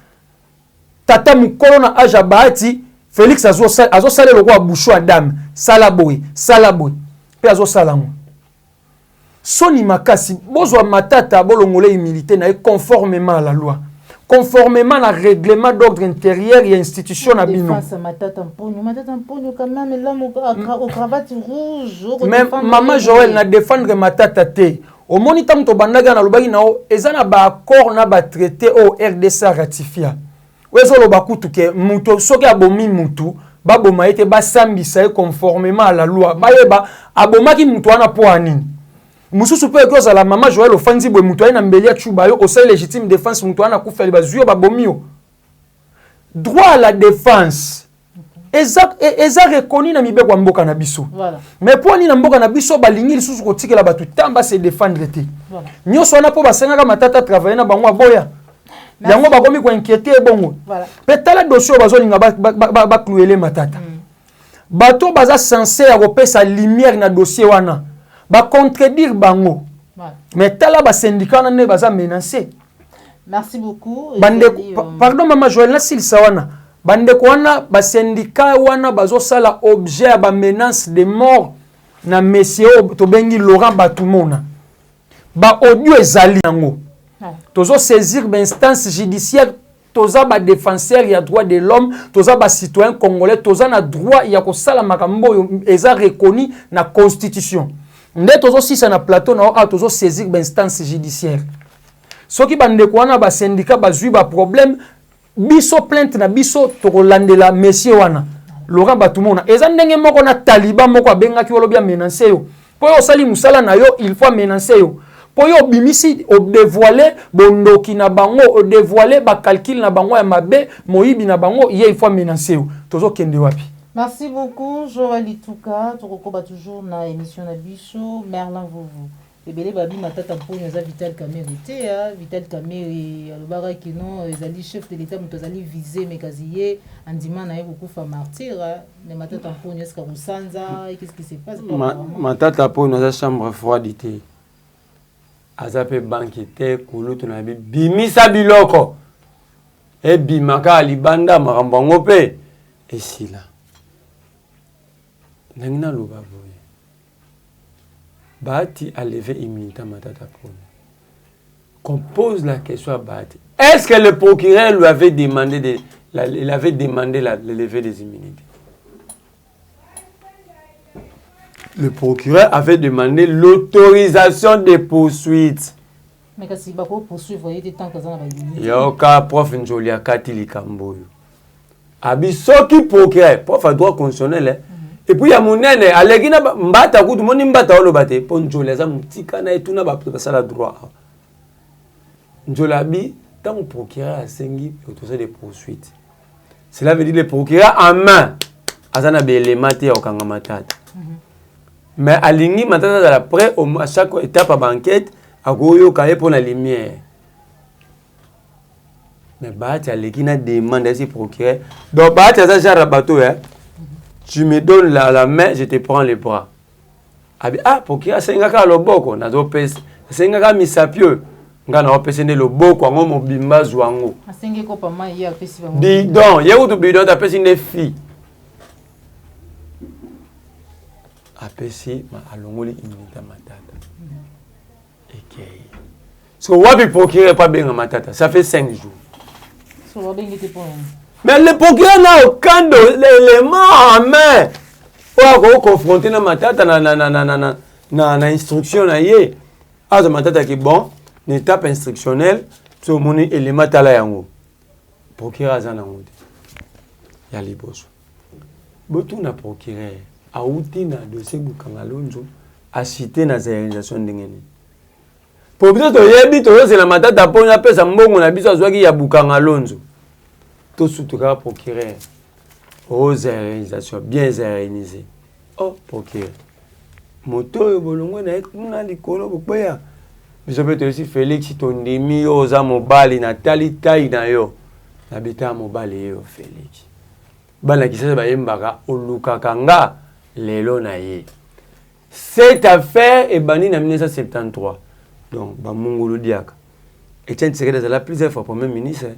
Tata mukolo na age Baati, Félix azo sala le roi bouchou adam, sala boy. Pe azo sala ngo. Soni makasi bozwa matata bolongole humilité na conformément à la loi. Conformément à règlement d'ordre intérieur et institution na bino. Matata mponyo quand même là au cravate rouge. Mais maman Joël na défendre matata te. Au moniteur to bandaga na lobaki na o ezana ba accord na ba traité au RDC ratifia. Wezo lo bakutu ke muto soki abomi mutu ba boma ete ba sambisa conformément à la loi. Ba yeba abomaki mutu ana po anini. Mususu pe koza la maman Joël ofanzi boy mutu na mbeli ya chuba yo au sein légitime défense mutu ana kufeli bazuyo ba bomio. Droit à la défense. Eza reconnu na mibeko mboka na biso. Voilà. Mais pour ni na mboka na biso balingi lisusu kotikela batu tamba se défendre te. Voilà. Nyoso wana po basengaka matata travailler na bango boya. Yango bakomi ko inquiéter bongo. Voilà. Petala dossier bazolinga ba clouer matata. Bato baza censé ya kopesa lumière na dossier wana. Ba contredire bango. Voilà. Mais tala ba syndicat na ne baza menacer. Merci beaucoup. Pardon maman Joël na sil sawana. Bandeko wana ba syndicat wana bazo sala objet ba menace de mort na monsieur to bengi Laurent Batumona. Ba audio ezali yango. Tozo saisir ba instance judiciaire toza ba défenseur ya droit de l'homme, toza ba citoyen congolais, toza na droit ya ko sala makambo eza reconnu na constitution. Nde tozo sisa na plateau na tozo saisir ba instance judiciaire. Soki bandeko wana ba syndicat bazui ba problème biso plainte na biso tokolandela monsieur wana Laurent Batumona eza ndenge moko na taliban moko abengaki olobia menacer yo po yo sali musala na yo il faut menacer yo po yo bimisi o dévoiler bondoki na bango o dévoiler ba calcul na bango ya mabe moyibi na bango il faut menacer yo tozo kende wapi. Merci beaucoup Joël Ituka tokokoba toujours na émission na biso Merlin Vouvou. Ebele babi matata mponyo za Vital Kamerhe te Vital Kamerhe alobaka ki non ezali chef de l'état muto azali visé mekaziye andima na ye kokufa martyr mais matata mponyo eska kosanza qu'est-ce qui se passe matata mponyo za chambre froide te aza pe banki te kulutu na bimisa biloko ebimaka libanda makambo yango pe esila ndenge naloba boye Baati a levé immunité matata pone. Qu'on pose la question à Baati. Est-ce que le procureur lui avait demandé de lever des immunités? le procureur avait demandé l'autorisation des poursuites. Mais quand il va poursuivre, il y a des temps que ça va il y a un cas prof Njoli Akati Likambo. Abi soki procureur, prof à droit constitutionnel. Et puis il y a mon nene, alégina mbata kutu moni mbata olo bate, pour Njoli za mutika na etuna ba sala droit. Njoli abi tant que procureur a sengi autorisation des poursuites. Cela veut dire le procureur en main azana be élément te okanga matata. Mais alingi matata après à chaque étape à enquête agoyo kaye pour la lumière. Mais Bahati Alekina demande à ce procureur. Donc Bahati a ça bateau hein. Tu me donnes la main, je te prends les bras. Ah procureur c'est ngaka loboko nazo pesa. C'est ngaka misapio. Ngana opesa ne loboko ngo mobimba zwango. Asengi ko pa mai ya pesi ba. Bidon, yewu to bidon ta pesi ne fille. Apesi ma alongoli imita matata. Ok. So wapi procureur pas bien matata, ça fait 5 jours. So bien était pour. Mais le procureur n'a aucun élément en main. Pour confronter na matata na instruction na ye. Ah matata qui bon, une étape instructionnelle, so moni élément tala yango. Procureur azana ngode. Ya liboso. Botu na procureur auti na dossier Bukangalonzo a cité na réalisation ndengeni. Pour biso to yebi to yose na matata pona pesa mbongo na biso azwaki ya Bukangalonzo. To sutuka procureur aux réalisations bien réalisées. Oh procureur. Moto bolongo na likolo boya. Biso pe to aussi Félix tondimi oza mobali na talitai na yo. Na bita mobali yo Félix. Bana kisasa bayembaka olukaka nga lelo na ye. Cette affaire est bannie en 1973. Donc, Bamungulu Diaka. Etienne Tshisekedi est là plusieurs fois Premier ministre.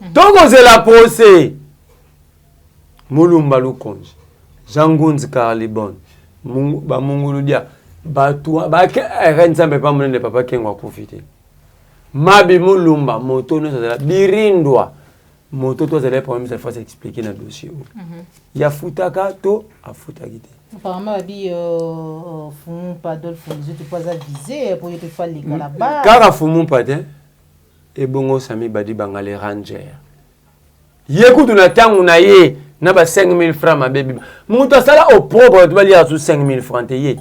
Donc, c'est la procès. Moulumba Lukonji. Jean-Gounz Carlibon. Bamungulu Diaka. Batua. Ren Sambe pas mon papa qui va profiter. Mabi Moulumba. Moto, nous sommes là. Birindwa. Moto, toi, c'est là pour cette fois s'expliquer dans le dossier. Il y a Foutaka, to, à Foutakite. Apparemment, il Foumou Padol, ils étaient pas avisés pour te faire les gars là-bas. Car à Foumou Padol, et bongo Sami Badi Bangale Ranger. Yekou tu n'attends on a yé, n'a pas 5 000 francs ma bébé. Mon toi ça là au propre, tu vas lire sous 5 000 francs te yé.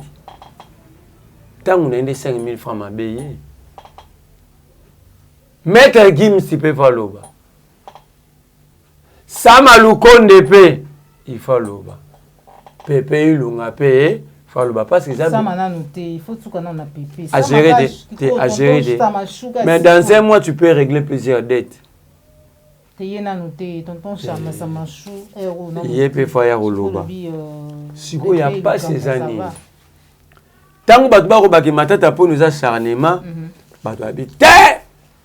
Tant on a des 5 000 francs ma bébé. Maître Gim si peut faire l'oba. Samaloukonde pe, il faut l'oba. Pepe il a payé, il faut l'oba parce que ça. Il faut tout qu'on a pépé. À gérer. Mais dans un mois tu peux régler plusieurs dettes. Il peut faire l'oba. Si il n'y a pas ces années. Tant que tu matata pour nous acharnement, tu habites.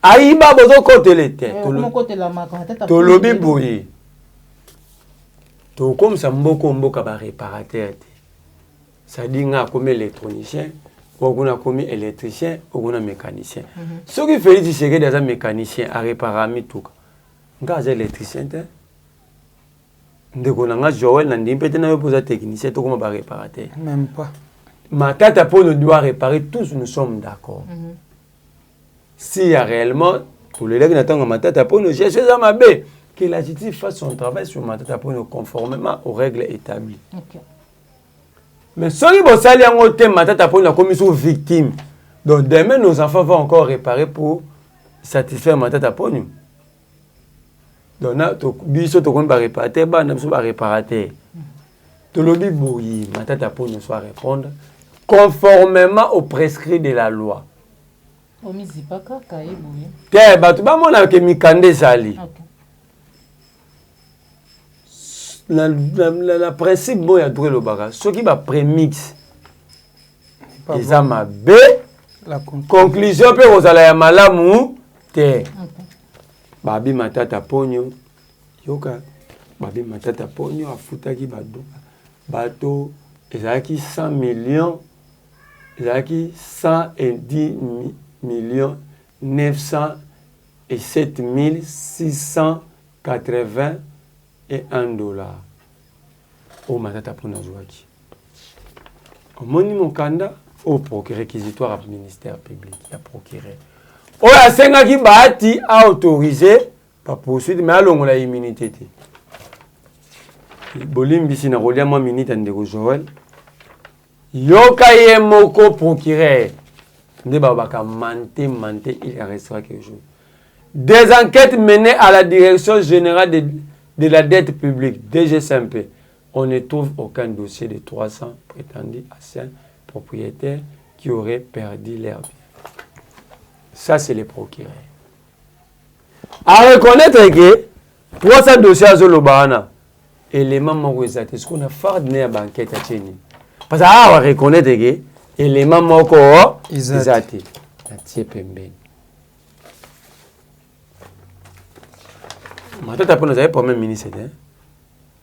Aïba bozo côté les têtes. To lobby boye. To comme ça mboka ba réparateur. Ça dit nga comme électronicien, ou on a comme électricien, ou on a mécanicien. Ce qui fait dire c'est que des mécaniciens à réparer mi tout. Nga za électricien te. Ndeko nga Joël na ndimpete na yo posa technicien to comme ba réparateur. Même pas. Ma tata pour nous doit réparer tous nous sommes d'accord. S'il y a réellement, tous les gens qui attendent ma tête pour nous chercher à ma baie, que la justice fasse son travail sur ma tête pour nous conformément aux règles établies. Okay. Mais si vous allez en côté, ma tête pour nous comme sous victime. Donc demain, nos enfants vont encore réparer pour satisfaire ma tête pour nous. Donc, biso to kon ba réparateur, ba na biso ba réparateur. To lobi boyi, ma tête pour nous soit répondre conformément aux prescrits de la loi. Te batu ba mona ke mikande sali. La principe bon ya droit le baga. Ce qui va prémix. Eza mabe. La conclusion pe ozala ya malamu te. Babi matata ponyo. Yoka babi matata ponyo afutaki baduka. Bato ezaki 100 millions. Ezaki 110 millions 907 681 $. Oh matata pona jouaki. omoni mokanda au procureur réquisitoire à ministère public ya procureur oyo asengaki bahati a autorisé pa poursuite mais alongola immunité te bolimbisi na kolia mwa minute ya ndeko Joël yoka ye moko procureur nde babaka mante il restera quelque chose. Des enquêtes menées à la direction générale de la dette publique DGSMP, on ne trouve aucun dossier de 300 prétendus anciens propriétaires qui auraient perdu leur bien. Ça, c'est les procureurs. À reconnaître que 300 dossiers à Zolobana, élément moko exact, ce qu'on a fait de la banquette à Tchéni. Parce que on va reconnaître que élément moko exact. La tie pembeni. Maintenant, pour nous avoir problème ministre,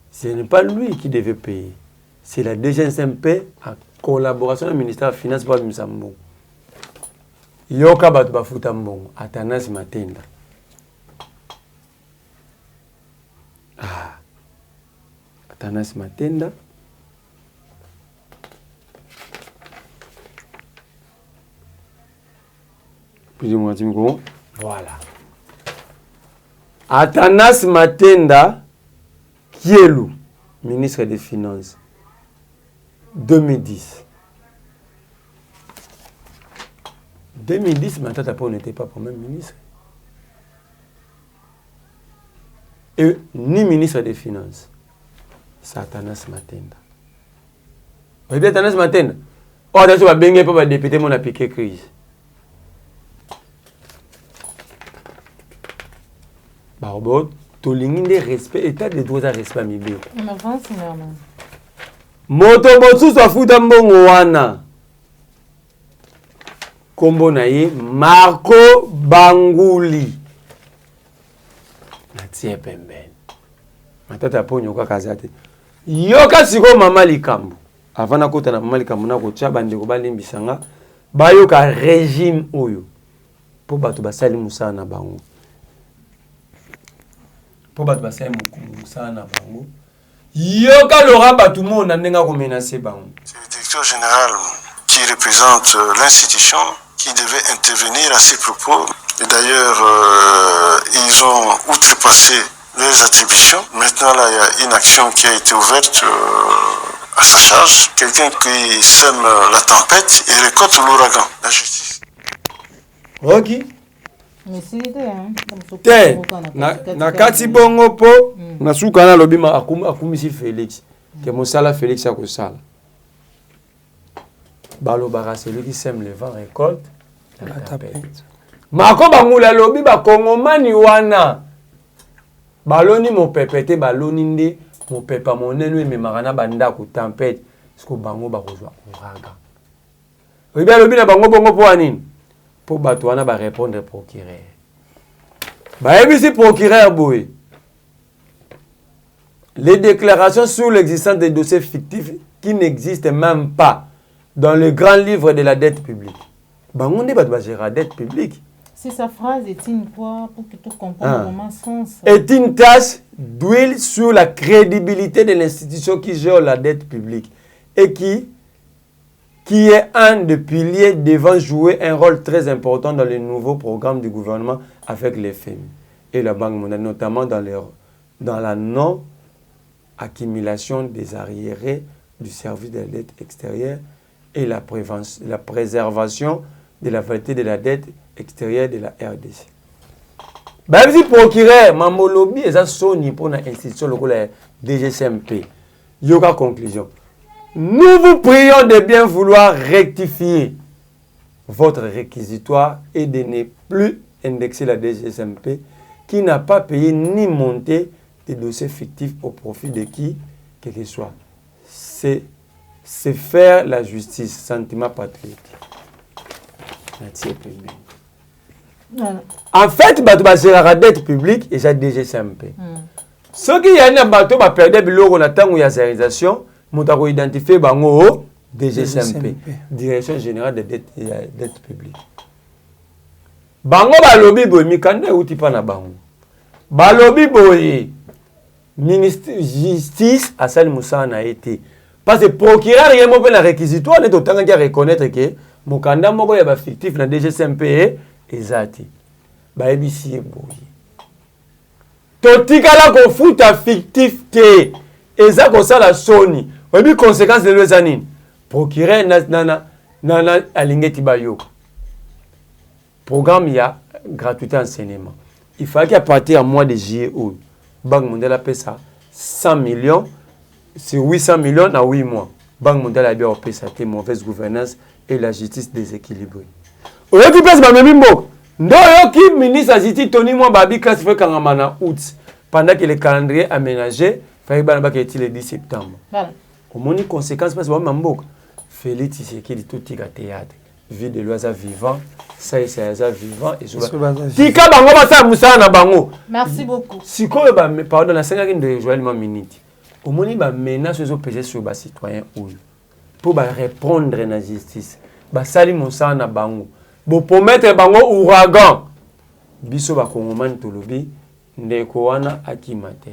ce n'est pas lui qui devait payer. C'est la DGSMP en collaboration avec le ministère des Finances pour le Mbongo. Yoka batu bafuta mbongo. Atanas Matenda. Atanas Matenda. Voilà. Atanas Matenda, Kielu, ministre des Finances, 2010. 2010, Matata Pau n'était pas premier ministre. Et ni ministre des Finances. C'est Atanas Matenda. Vous voyez Atanas Matenda? Oh, attention, on va bien pas député, mon a piqué crise. Barbo, tolingi de respect, état de droit à respect mibé. Moto mosu so futa mbongo wana. Kombo na ye Marco Banguli. Na tie pembeni. Matata ponyo kwa kazate. Yoka siko mama likambo. Avana kota na mama likambo na ko tia bande ko balimbisanga. Bayoka régime oyo. Po bato basali musana na bango. Po bato basali musana na bango. Yoka lora batu mo na ndenga ko menacer bango. C'est le directeur général qui représente l'institution qui devait intervenir à ces propos. Et d'ailleurs, ils ont outrepassé leurs attributions. Maintenant, là, il y a une action qui a été ouverte à sa charge. Quelqu'un qui sème la tempête et récolte l'ouragan. La justice. Ok. Mais c'est l'idée, hein. Na kati bongo po na suka na lobima akumisi Félix. Que mosala Félix a kosala. Balobara celui qui sème le vent récolte la tempête. Mako bangula lobi ba kongomani wana. Baloni mo pepete baloni nde mo pepa moneno e memara banda ku tempête. Siko bango ba kozwa ouragan. Obi lobi na bango bongo po anini. Po bato wana ba répondre procureur. Ba ebisi procureur boy. Les déclarations sur l'existence des dossiers fictifs qui n'existent même pas dans le grand livre de la dette publique. Bango nde bato ba gérer la dette publique. Si sa phrase est une quoi pour que tout comprenne vraiment sens. Est une tâche d'huile sur la crédibilité de l'institution qui gère la dette publique et qui est un des piliers devant jouer un rôle très important dans les nouveaux programmes du gouvernement avec les FMI et la Banque mondiale, notamment dans la non-accumulation des arriérés du service de la dette extérieure et la préservation de la validité de la dette extérieure de la RDC. Même si procureur Mamolobi est soni pour l'institution locale DGSMP, yoga conclusion. Nous vous prions de bien vouloir rectifier votre réquisitoire et de ne plus indexer la DGSMP qui n'a pas payé ni monté des dossiers fictifs au profit de qui que ce soit. C'est faire la justice, sentiment patriotique. En fait, la dette publique et la DGSMP. Ce qui y a un bateau va perdre biloko na tango ya sérisation, mutako identifier bango DGSMP, Direction générale des dettes publiques. Bango balobi boy mikanda uti pa na bango. Balobi boy ministre justice asali musana été. parce que procureur yemo pe na réquisitoire ne totanga ki reconnaître que mokanda moko ya ba fictif na DGCMP ezati ba ebisi boyi totikala ko futa fictif te eza ko sala soni obi conséquence de lezanine procureur na alingeti bayo programme ya gratuité enseignement il fallait qu'à partir à mois de juillet où Banque mondiale appelle ça 100 millions sur 800 millions dans 8 mois. Banque mondiale a bien appelé ça mauvaise gouvernance et la justice déséquilibrée. Aujourd'hui, place ba memimbo. Ndo yo ki ministre aziti Tony moi babi classifié kangamana août pendant que le calendrier aménagé fallait ba ki le 10 septembre. Voilà. Au moni conséquence parce que ba mambo Félix Tshisekedi tout tika théâtre. Vie de l'oiseau vivant, ça et ça vivant et tika bango ba sa musa na bango. Merci beaucoup. Sikoyo ba pardon la 5 de Joël minute. Au moni ba menace zo peser sur ba citoyen ou pour ba répondre na justice. Ba sali musa na bango. Bo promettre bango ouragan. Biso ba kongomani tolobi ndeko wana akimate.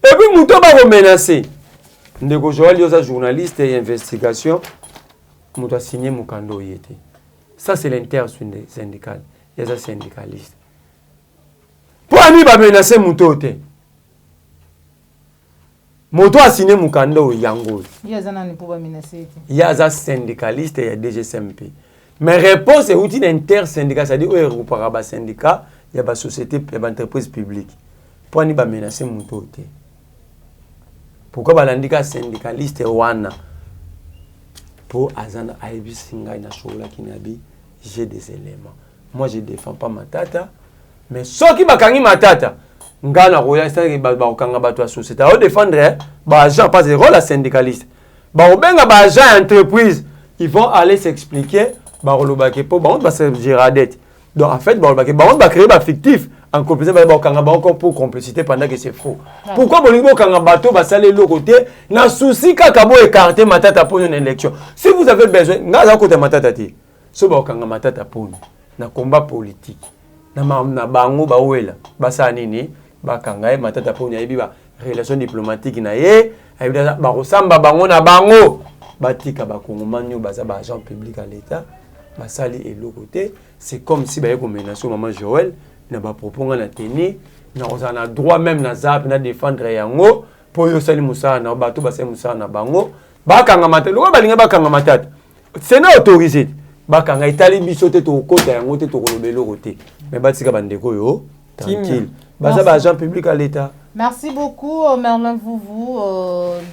Et puis muto ba ko menacer. Ndeko Joël yoza journaliste et investigation. Muto a signé mukando yete. Ça, c'est l'inter-syndical. Il y a des syndicalistes. Pour ami, va menacer Moutote. Mouto a signé Moukando Yango. Il y a des menacer. Il y a des syndicalistes et il y a des DGCMP. Mais réponse est outil d'inter-syndical. C'est-à-dire, il y a des syndicats, il y a des sociétés, il y a des entreprises publiques. Pour ami, va menacer Moutote. Pourquoi les syndicalistes et Wana? Pour Azana Aibi Singa na Shola Kinabi, j'ai des éléments. Moi, je ne défends pas ma tata, mais ceux qui bakangi ma tata, ngana roya c'est ba okanga ba to société. On défendre ba agent pas de rôle syndicaliste. Ba obenga ba agent entreprise, ils vont aller s'expliquer ba rolobake po ba on va se giradette. Donc en fait ba rolobake ba on va créer ba fictif en complicité ba okanga ba encore pour complicité pendant que c'est faux. Pourquoi bolingo okanga bato ba salé le côté na souci kaka bo écarter matata pour une élection. Si vous avez besoin ngaza côté matata ti. So ba okanga matata pour na combat politique. Na bango ba wela ba sa nini ba kanga matata pour yebi ba relation diplomatique na ye ayibida ba kosamba bango na bango batika ba kongomani baza ba agent public à l'état ba sali et le côté c'est comme si ba yeko menacer maman Joël na ba proponga na teni na ozana droit même na zap na défendre yango pour yo sali musa na bato ba sali musa na bango ba kanga matata lo ba linga ba kanga matata c'est na autorisé ba kanga itali biso te to kota yango te to kolobelo côté mais batika bandeko yo tranquille baza ba agent public à l'état. Merci beaucoup Merlin Vouvou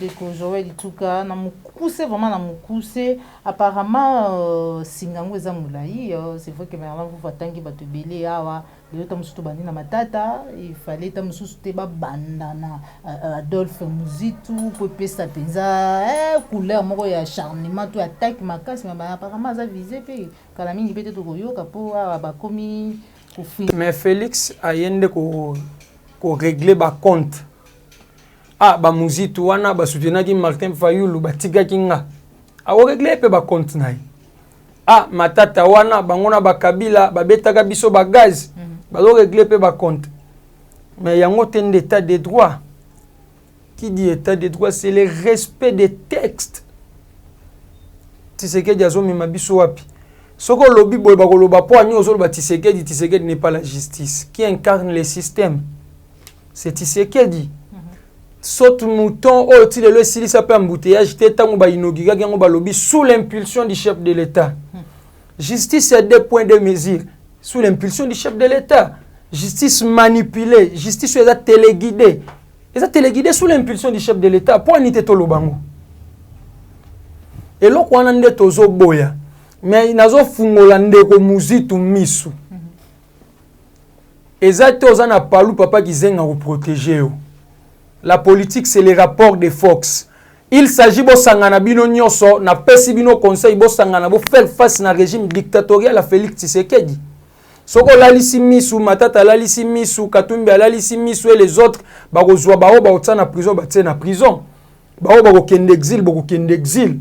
de Joël Ituka na mukuse vraiment na mukuse apparemment singango eza mulayi c'est vrai que Merlin Vouvou atangi bato belé awa le temps surtout bandi na matata il fallait tam susu te ba bandana Adolphe Muzitu pour pesa penza couleur moko ya acharnement to attaque makasi mais apparemment ça visé pe kala mingi peut-être ko yoka po ba komi mais Félix ayende ko régler ba compte ba Muzitu wana ba soutenaki Martin Fayulu ba tigaki nga régler pe ba compte nayi matata wana bangona ba Kabila ba betaka biso ba gaz ba régler pe ba compte mais yango ten d'état de droit qui dit état de droit c'est le respect des textes Tshisekedi azomi mabiso wapi soko lobi boy ba koloba po anyo zo ba Tshisekedi n'est pas la justice qui incarne le système. C'est Tshisekedi. Saute mouton, oh, tu le sili ça peut embouteillage, tango ba inaugura gango ba lobby sous l'impulsion du chef de l'État. Justice c'est 2 points de mesure sous l'impulsion du chef de l'État. Justice manipulée, justice est téléguidée. Est téléguidée sous l'impulsion du chef de l'État. Point ni teto lobango. Et lo kwa nande tozo boya. Mais nazo fungola ndeko Muzitu misu. Ezate ozana palu papa kizenga ko protéger. La politique c'est les rapports de Fox. Il s'agit bo sangana bino nyonso na pesi bino conseil bo sangana bo faire face na régime dictatorial à Félix Tshisekedi. Soko lalisi misu matata lalisi misu Katumbi lalisi misu et les autres ba kozwa ba o ba otana prison ba tena prison. Ba o ba ko kende exil.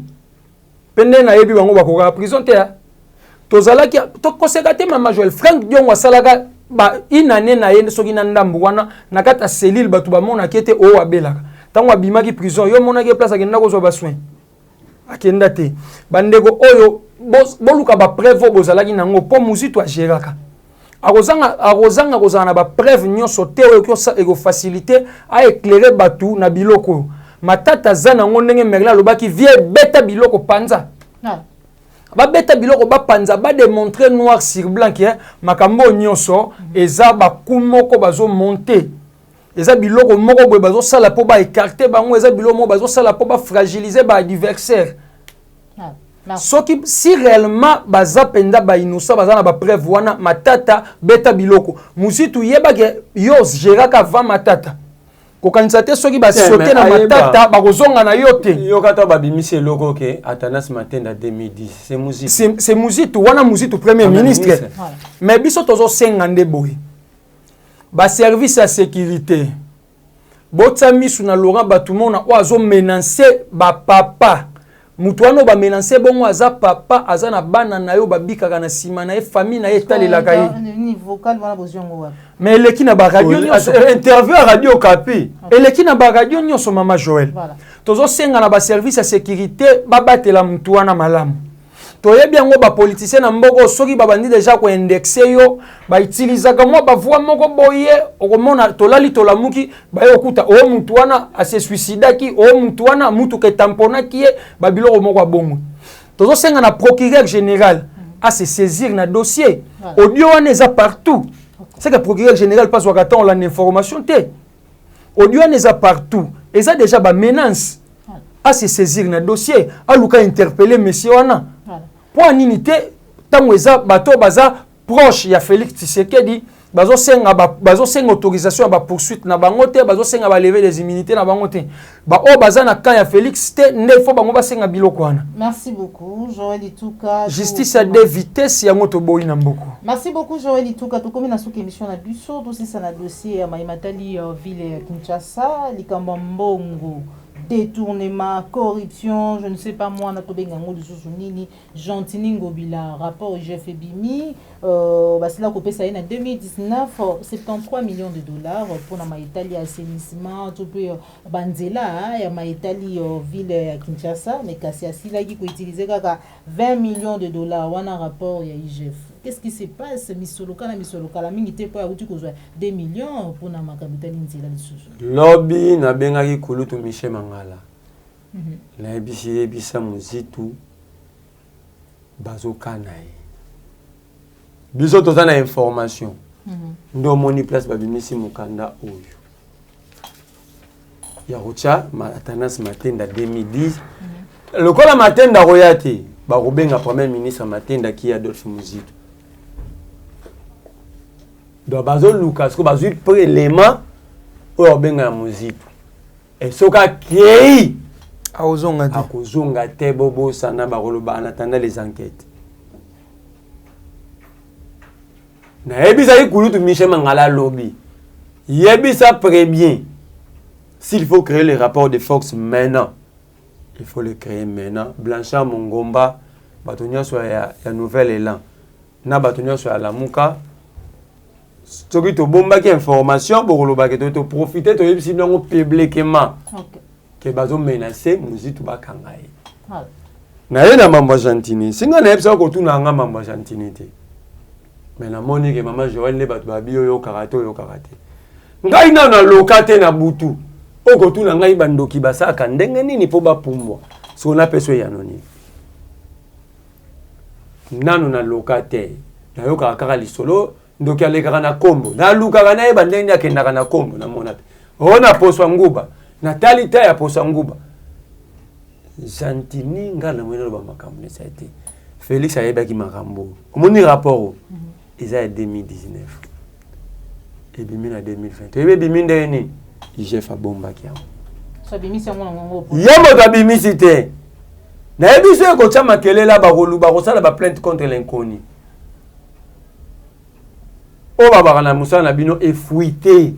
Pende na yebi bango ba ko prison te. Tozalaki to kosekate mama Joël Frank Diongo salaka ba inane na yende soki na ndambu wana na kata cellule batu ba mona kete o abelaka tango abimaki prison yo mona ke place akenda ko zo ba soin akenda te bandeko oyo boluka ba preuve bozalaki nango po muzitu agéraka akozanga kozala na ba preuve nyonso te oyo eko faciliter a éclairer batu na biloko matata za nango ndenge Merlin alobaki vie beta biloko panza babeta biloko bapanza ba démontrer noir sur blanc que makambo nyonso eza bakumoko bazo monter eza biloko moko boye bazo sala po ba écarter bango eza biloko moko bazo sala po ba fragiliser ba adversaire soki si réellement baza penda ba innocent baza na ba preuve wana matata beta biloko musitu yeba ke yo géraka va matata kokanisa te soki ba sauter na matata bakozonga na yo te yo kata babimisi eloko ke Atanas Matenda 2010 c'est musitu wana musitu premier ministre mais biso tozo senga nde boye ba service à sécurité botsa misu na Laurent Batumona o azo menacer ba papa mutu wana ba menacer bongo aza papa aza na bana na yo babikaka na sima na ye famille na ye talelaka ye ni vocal wana boziongo wapi mais eleki na ba radio nyonso interview à Radio Okapi eleki na ba radio nyonso mama Joël tozo senga na ba service à sécurité babatela mutu wana malamu toyebi yango ba politicien na mboko soki babandi déjà ko indexer yo ba utilisaka mo ba voix moko boye okomona tolali tolamuki ba yokuta o mutu wana ase suicidaki o mutu wana mutu ke tamponaki ye ba biloko moko bongo tozo senga na procureur général à se saisir na dossier audio wana eza partout c'est que procureur général passe wakata on l'information te audio wana eza partout eza déjà ba menace à se saisir na dossier a luka interpeller monsieur wana pour nini te tango eza bato baza proche ya Félix Tshisekedi bazo senga autorisation ya ba poursuite na bango te bazo senga ba lever des immunités na bango te ba o baza na camp ya Félix te nde faut bango ba senga biloko wana. Merci beaucoup Joël Ituka. Justice à deux vitesses ya moto boyi na mboko. Merci beaucoup Joël Ituka to komi na suki émission na biso to sisa na dossier ya Maimatali ville ya Kinshasa likambo mbongo détournement, corruption, je ne sais pas moi, Natobengango de Sousounini, Gentini Ngobila, rapport IGF Bimi, c'est là qu'on peut ça en 2019, 73 millions de dollars pour la Maïtali assainissement, tout peu Banzela, il y a Maïtali ville à Kinshasa, mais Kassia Sila qui peut utiliser 20 millions de dollars, on a un rapport IGF. Qu'est-ce qui se passe? Misoloka, la minute pour avoir 2 millions pour la capitale Nzela de Sousounini. Lobby na bengaki kulutu Michel Mangala. Na ebisa muzitu bazoka na ye. Biso toza na information. Ndo moni place babimisi mukanda oyo. Ya rocha Atanas Matenda 2010. Lokola Matenda royati ba robenga premier ministre Matenda ki Adolphe Muzitu. Do bazo Lucas ko bazo prélément oyo benga Muzitu. Et soka kei akozonga te bobo sana bakoloba en attendant les enquêtes. Na ebisa ikulutu Michel Mangala lobby. Yebisa très bien. S'il faut créer le rapport de force maintenant, il faut le créer maintenant. Blanchard Mongomba, batonia soit ya nouvel élan. Na batonia soit la Muka. Soki to bomba ki information pour koloba ke to profiter to yebisi nango publiquement. OK. Que bazo menacer muzitu bakanga ye. Na ye na mambo Argentine. Singa na yebisa ko tuna nga mambo Argentine te. Mais na moni ke mama Joël le bato ba biyo yo karate. Ngai na lokate na butu. Oko tuna ngai bandoki basaka ndenge nini po ba pumbwa. So na peso ya noni. Nanu na lokate. Na yo kaka lisolo ndoki alekaka na kombo. Na lukaka na ye bandenge akendaka na kombo na mona. Ona poswa nguba. Natali ta ya posa nguba. Jantini ngala mwene ba makambo ne saite. Félix ayebaki makambo. Omoni rapport eza 2019. Et bimi na 2020. Ebe bimi ndeni IGF bomba ki yango. So bimi se ngona ngo. Yemo ta bimi cité. Na ebiso ko tsa makelela ba koluba ko sala ba plainte contre l'inconnu. O baba kana musana bino effuité.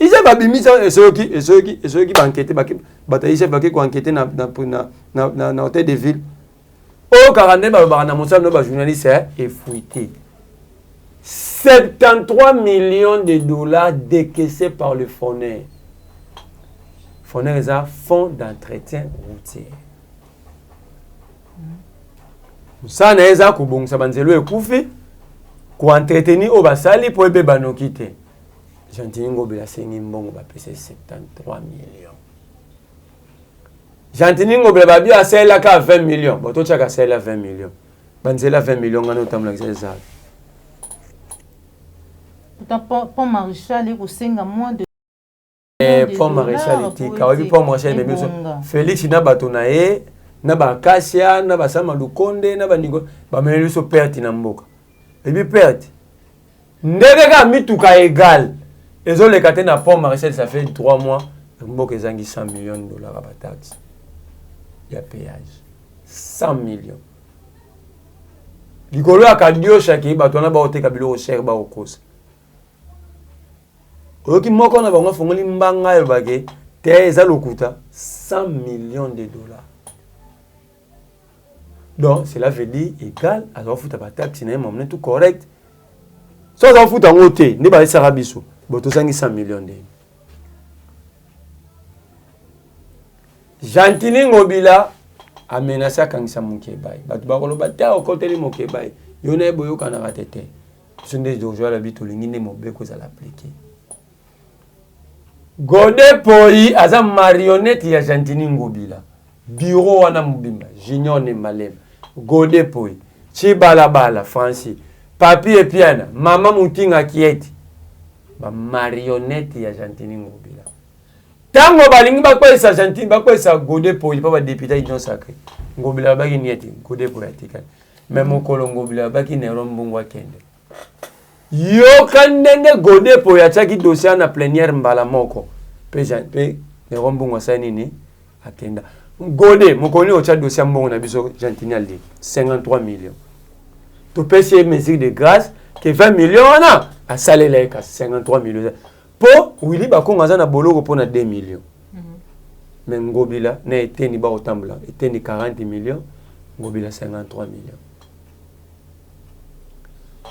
Ils ont bimisi et ceux qui vont enquêter bataille chef qui vont enquêter na hôtel de ville. Au 42 na monsam no ba journaliste est fouillé. 73 millions de dollars décaissés par le FONER. FONER est un fonds d'entretien routier. Ça na eza ko bongisa banzelo ekufi ko entretenir o basali po ebe banoki te. Jantini Ngobila sengi mbongo ba pese 73 millions. Jantini Ngobila ba bio asela ka 20 millions. Boto chaka asela 20 millions. Banzela 20 millions ngano tamla kizeza. Pour Maréchal et Rosenga moins de pour Maréchal tika wabi pour Maréchal mais Félix na batonae na ba Kasia na ba Sama Lukonde na ba Nigo ba melu so perte na mboka. Et puis perte. Ndenge ka mituka égal. Ils ont les catènes à Pont Maréchal, ça fait 3 mois. Mboka ezangi 100 millions de dollars à taxe. Il y a péage. 100 millions. Likolo akadio shaki batona ba oteka bilo cher ba okosa. Oki moko na bango fongoli mbanga ebage te eza lokuta 100 millions de dollars. Donc cela veut dire égal à la foot à taxe na moment tout correct. So za foot en côté, ne ba sara biso. Boto 100 millions de. Jantini Ngobila a menacé Kangisa Mukebai. Batu bakolo bata au côté de Mukebai. Yone boyo kana ratete. Sunde jojo la bitu lingine mobeko za l'appliquer. Godé Poi aza marionnette ya Jantini Ngobila. Bureau wana mubimba, Junior ne malem. Godé Poi, Chibalabala Francis. Papi et piana, maman Moutinga Kieti. Ba marionnette ya Jantini Ngobila. Tango balingi bakwesa Jantini bakwesa Godé Poi pa ba député union sacré. Ngobila baki nieti, Godé Poi atika. Mais mokolo Ngobila baki ne rombungwa kende. Yo kandenge Godé Poi achaki dossier na plénière mbala moko. Pe ne rombungwa sa nini akenda. Godé mokoni ocha dossier mbongo na biso Jantini ali 53 millions. Tu peux essayer mesure de grâce que 20 millions à salaire 53 millions. Pour Willy Bakonga na boloko pour na 2 millions. Mais Ngobila na été ni ba otambula, était ni 40 millions, Ngobila 53 millions.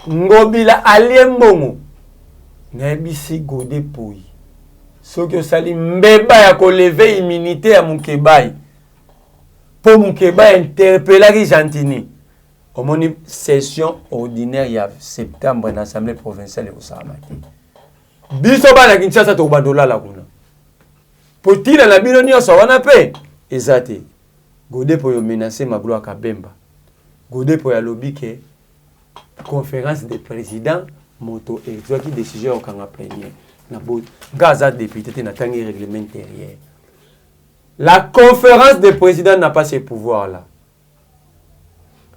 Ngobila aliembongo na bisi Godé Poi. Ce que sali mbeba ya ko lever immunité à Mukebai. Pour Mukebai interpeller Jantini. Au moni session ordinaire il y a septembre dans l'Assemblée provinciale au Saramati. Biso bana Kinshasa to badola la kuna. Potila la biloni so wana pe ezate. Godé Poi menacer Magloire Kabemba. Godé Poi a lobby que conférence des présidents moto et toi qui décision au kanga premier. Na bo Gaza député na tangi règlement intérieur. La conférence des présidents n'a pas ces pouvoirs là.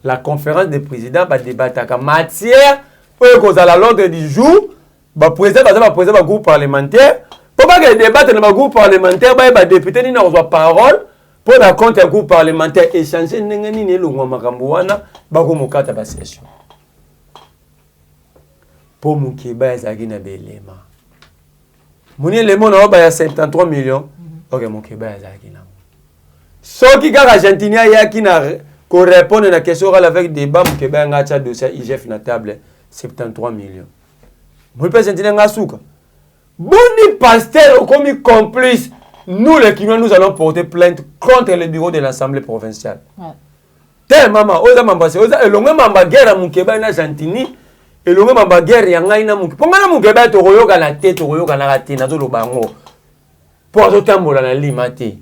La conférence des présidents va débattre en matière pour que à l'ordre du jour, le président va groupe parlementaire. Pour pas que débattre dans le groupe parlementaire, les députés n'ont pas parole pour la compte un groupe parlementaire échanger n'engani ni l'ongwa makambuana bako mokata ba session. Pour Mukeba ezaki na belema. Moni le mona ba ya 73 millions. OK Mukeba ezaki na. Soki kaka Argentina yaki na qu'on répond à la question avec débat Mukeba ngacha dossier IGF na table 73 millions. Moi Argentina ngasuka. Boni pasteur comme complice. Nous les Kinois nous allons porter plainte contre le bureau de l'Assemblée provinciale. Te mama oza mambase oza elonga mamba guerre Mukeba na Argentina elonga mamba guerre ya ngai na Mukeba. Ponga na Mukeba to koyoka na tête to koyoka na raté na zo lobango. Po to tambola na limate.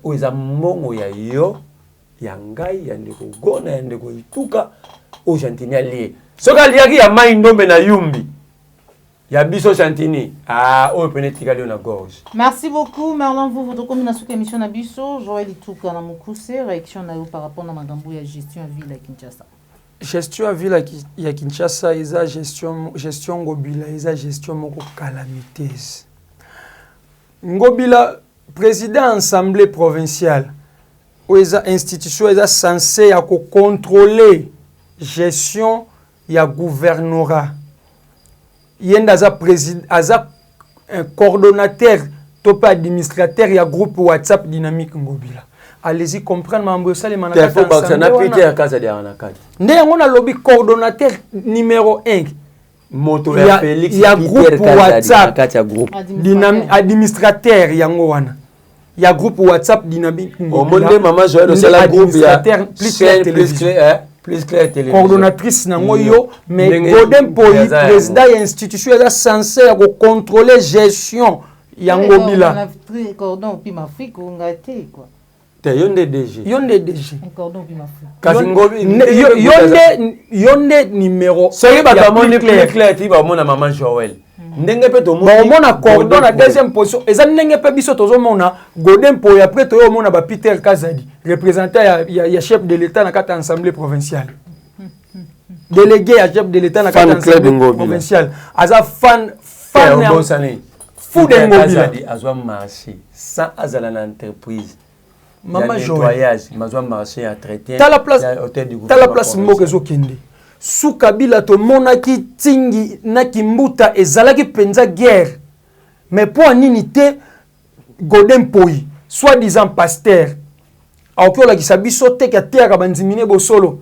Oza mbongo ya yo yangai yande ko gona yande ko ituka o Jantini lié soka liaki ya mai ndombe na yumbi ya biso Jantini o penetika na gorge. Merci beaucoup Merlin, vous votre combinaison émission na biso Joël Ituka na mukuse réaction na yo par rapport na magambo ya gestion à ville à Kinshasa. Gestion à ville ya Kinshasa eza gestion Ngobila eza gestion moko calamiteuse. Ngobila président assemblée provinciale les institutions sont censées contrôler la gestion du gouvernorat. Il y a un coordonnateur, un administrateur, il y a un groupe WhatsApp dynamique Ngobila. Allez-y comprendre, mais ça, on a lobby coordonnateur numéro 1. Il y a un groupe WhatsApp administrateur. Il y a un groupe WhatsApp dynamique. Au monde maman Joël c'est la groupe il y a plus plus clair télévision coordonnatrice nango yo mais Godin Poyi président ya institution est censé contrôler gestion ya Ngobila cordon puis Afrique on gâté quoi Yonde DG. Yonde numéro. C'est pas plus clair, tu vas mon maman Joël. Ndenge pe to mona cordon la deuxième position. Eza ndenge pe biso tozo mona Godin Poyi après to mona ba Peter Kazadi, représentant ya chef de l'état na kata assemblée provinciale. Délégué à chef de l'état na kata assemblée provinciale. Aza fan fou de Ngobila. Azwa marché sans azala na entreprise. Maman nettoyage, mazwa marché à traiter. T'as la place mboka ezokende. Sous Kabila to monaki tingi na kimbuta ezalaki penza guerre. Mais pour nini te Godin Poyi, soi-disant pasteur, aokola ki sabiso te ka terra banzimine bosolo.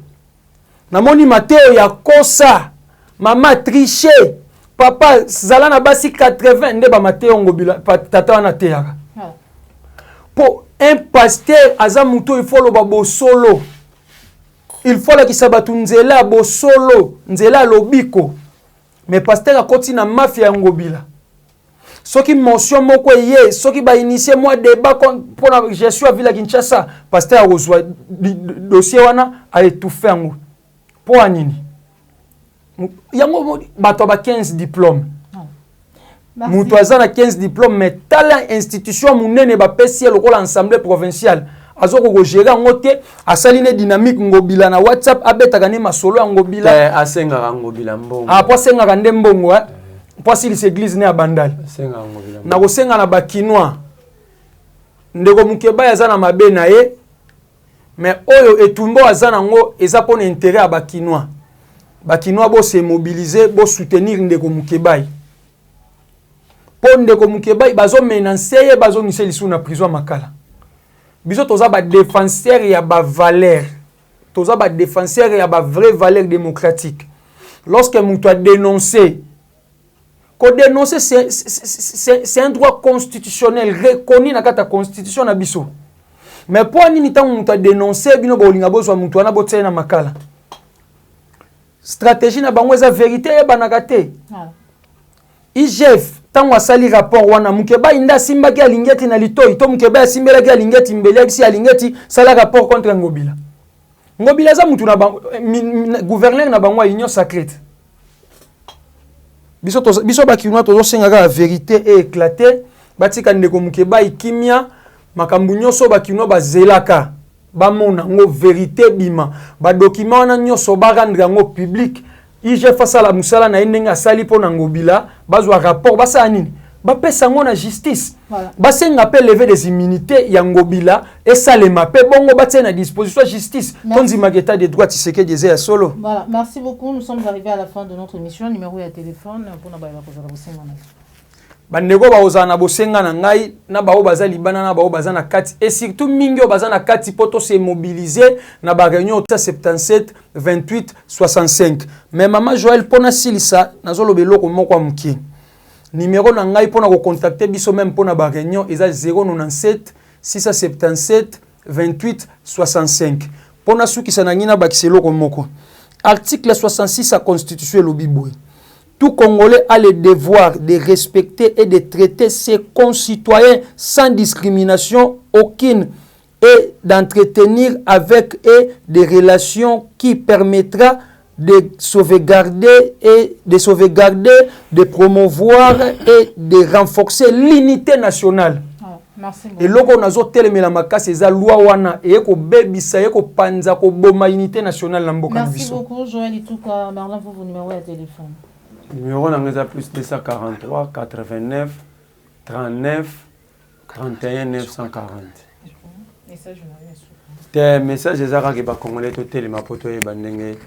Namoni Mateo ya kosa, mama tricher, papa zala na basi 80 nde ba Mateo Ngobila tata wana terra. Pour un pasteur azamuto il faut le babo solo. Il faut la kisabatu nzela bo solo, nzela lobiko. Mais pasteur a continué na mafia Ngobila. Soki motion moko ye, soki ba initier moi débat pour la gestion à Villa Kinshasa, pasteur a reçu dossier wana a étouffé ngo. Pour anini. Yango bato ba 15 diplômes. Moutou azana 15 diplômes mais tala institution munene ba pesi lokola assemblée provinciale azoko ko gérer ngote asaline dynamique Ngobila na WhatsApp abetaka ne masolo Ngobila asenga Ngobila mbongo po senga kande mbongo po si l'église ne abandali senga Ngobila na ko senga na bakinois ndeko mukeba yazana mabe na ye mais oyo etumbo azana ngo eza pona intérêt a bakinois bo se mobiliser bo soutenir ndeko mukeba Ponde ko Mukeba bazo menacer bazo miseli sous na prison makala. Biso toza ba défenseur ya ba valeur. Toza ba défenseur ya ba vraie valeur démocratique. Lorsque mutu a dénoncé ko dénoncer c'est un droit constitutionnel reconnu na kata constitution na biso. Mais pour nini tangu mutu a dénoncé bino bolinga bozwa mutu wana botsena na makala. Stratégie na bango eza vérité ya banakate. IGF tango asali rapport wana Mukeba inda simba ki alingeti na litoi to Mukeba simbela ki alingeti mbele ki alingeti sala rapport contre Ngobila. Ngobila za mutu na gouverneur na bango union sacrée. Biso ba kinwa tozo senga la vérité et éclater batika ndeko Mukeba ikimia makambu nyoso ba kinwa bazelaka ba mona ngo vérité bima ba document na nyoso ba rendre ngo public. IGF face à la musala na indenga sali po na Ngobila bazwa rapport basa nini ba pesa ngo na justice basa ngapé lever des immunités ya Ngobila et ça les mapé bongo batse na disposition justice tonzi mageta des droits tiseke disait solo. Voilà, merci beaucoup, nous sommes arrivés à la fin de notre émission. Numéro ya téléphone pour na ba kozala bosenga na bandeko ba ozana bosenga na ngai na ba obaza libana na ba obaza na kati et surtout mingi obaza na kati poto se mobiliser na ba réunion 77 28 65 mais maman Joël pona silisa nazolo beloko moko mukie numéro na ngai pona ko contacter biso même pona ba réunion eza 097 677 28 65 pona suki sanangina bakiselo ko moko article 66 à constitution lobiboy. Tout Congolais a le devoir de respecter et de traiter ses concitoyens sans discrimination aucune et d'entretenir avec eux des relations qui permettra de sauvegarder, de promouvoir et de renforcer l'unité nationale. Merci beaucoup. Et lorsqu'on a zoté la makasi eza loi wana et ko bebisa ko panza ko boma unité nationale na mboka biso. Merci beaucoup Joël Ituka. Marlin vous numéro de téléphone. Numéro n'a plus 243 89 39 31 940. Message Tes messages ezaka ke ba congolais to telema poto e bandenge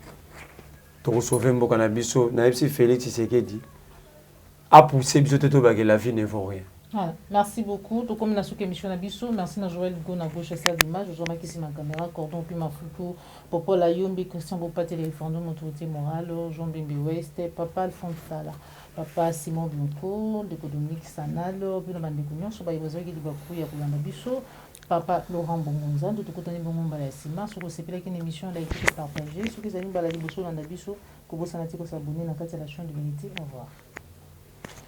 to sauver mboka na biso na epsi Félix Tshisekedi a poussé biso to ba que la vie ne vaut rien. Voilà. Merci beaucoup. Tout comme nous émission Nabiso, merci à Joël Gona gauche à l'image, je remarque ici ma caméra, cordon puis ma photo, Popo la Yombi, Christian Bopa téléphone, mon autorité morale, Jean Bimbi West, Papa Alphonse Sala, Papa Simon Blanco, de Dominique Sanal, puis le Mandécounion, sur les besoins qui doivent courir pour Nabiso, Papa Laurent Bongonza, tout le monde Bongon Balasima, sur une émission a été partagée, sur les amis Baladi Bosso, Landabiso, Kobo Sanati, s'abonner dans la chaîne de Vérité. Au revoir.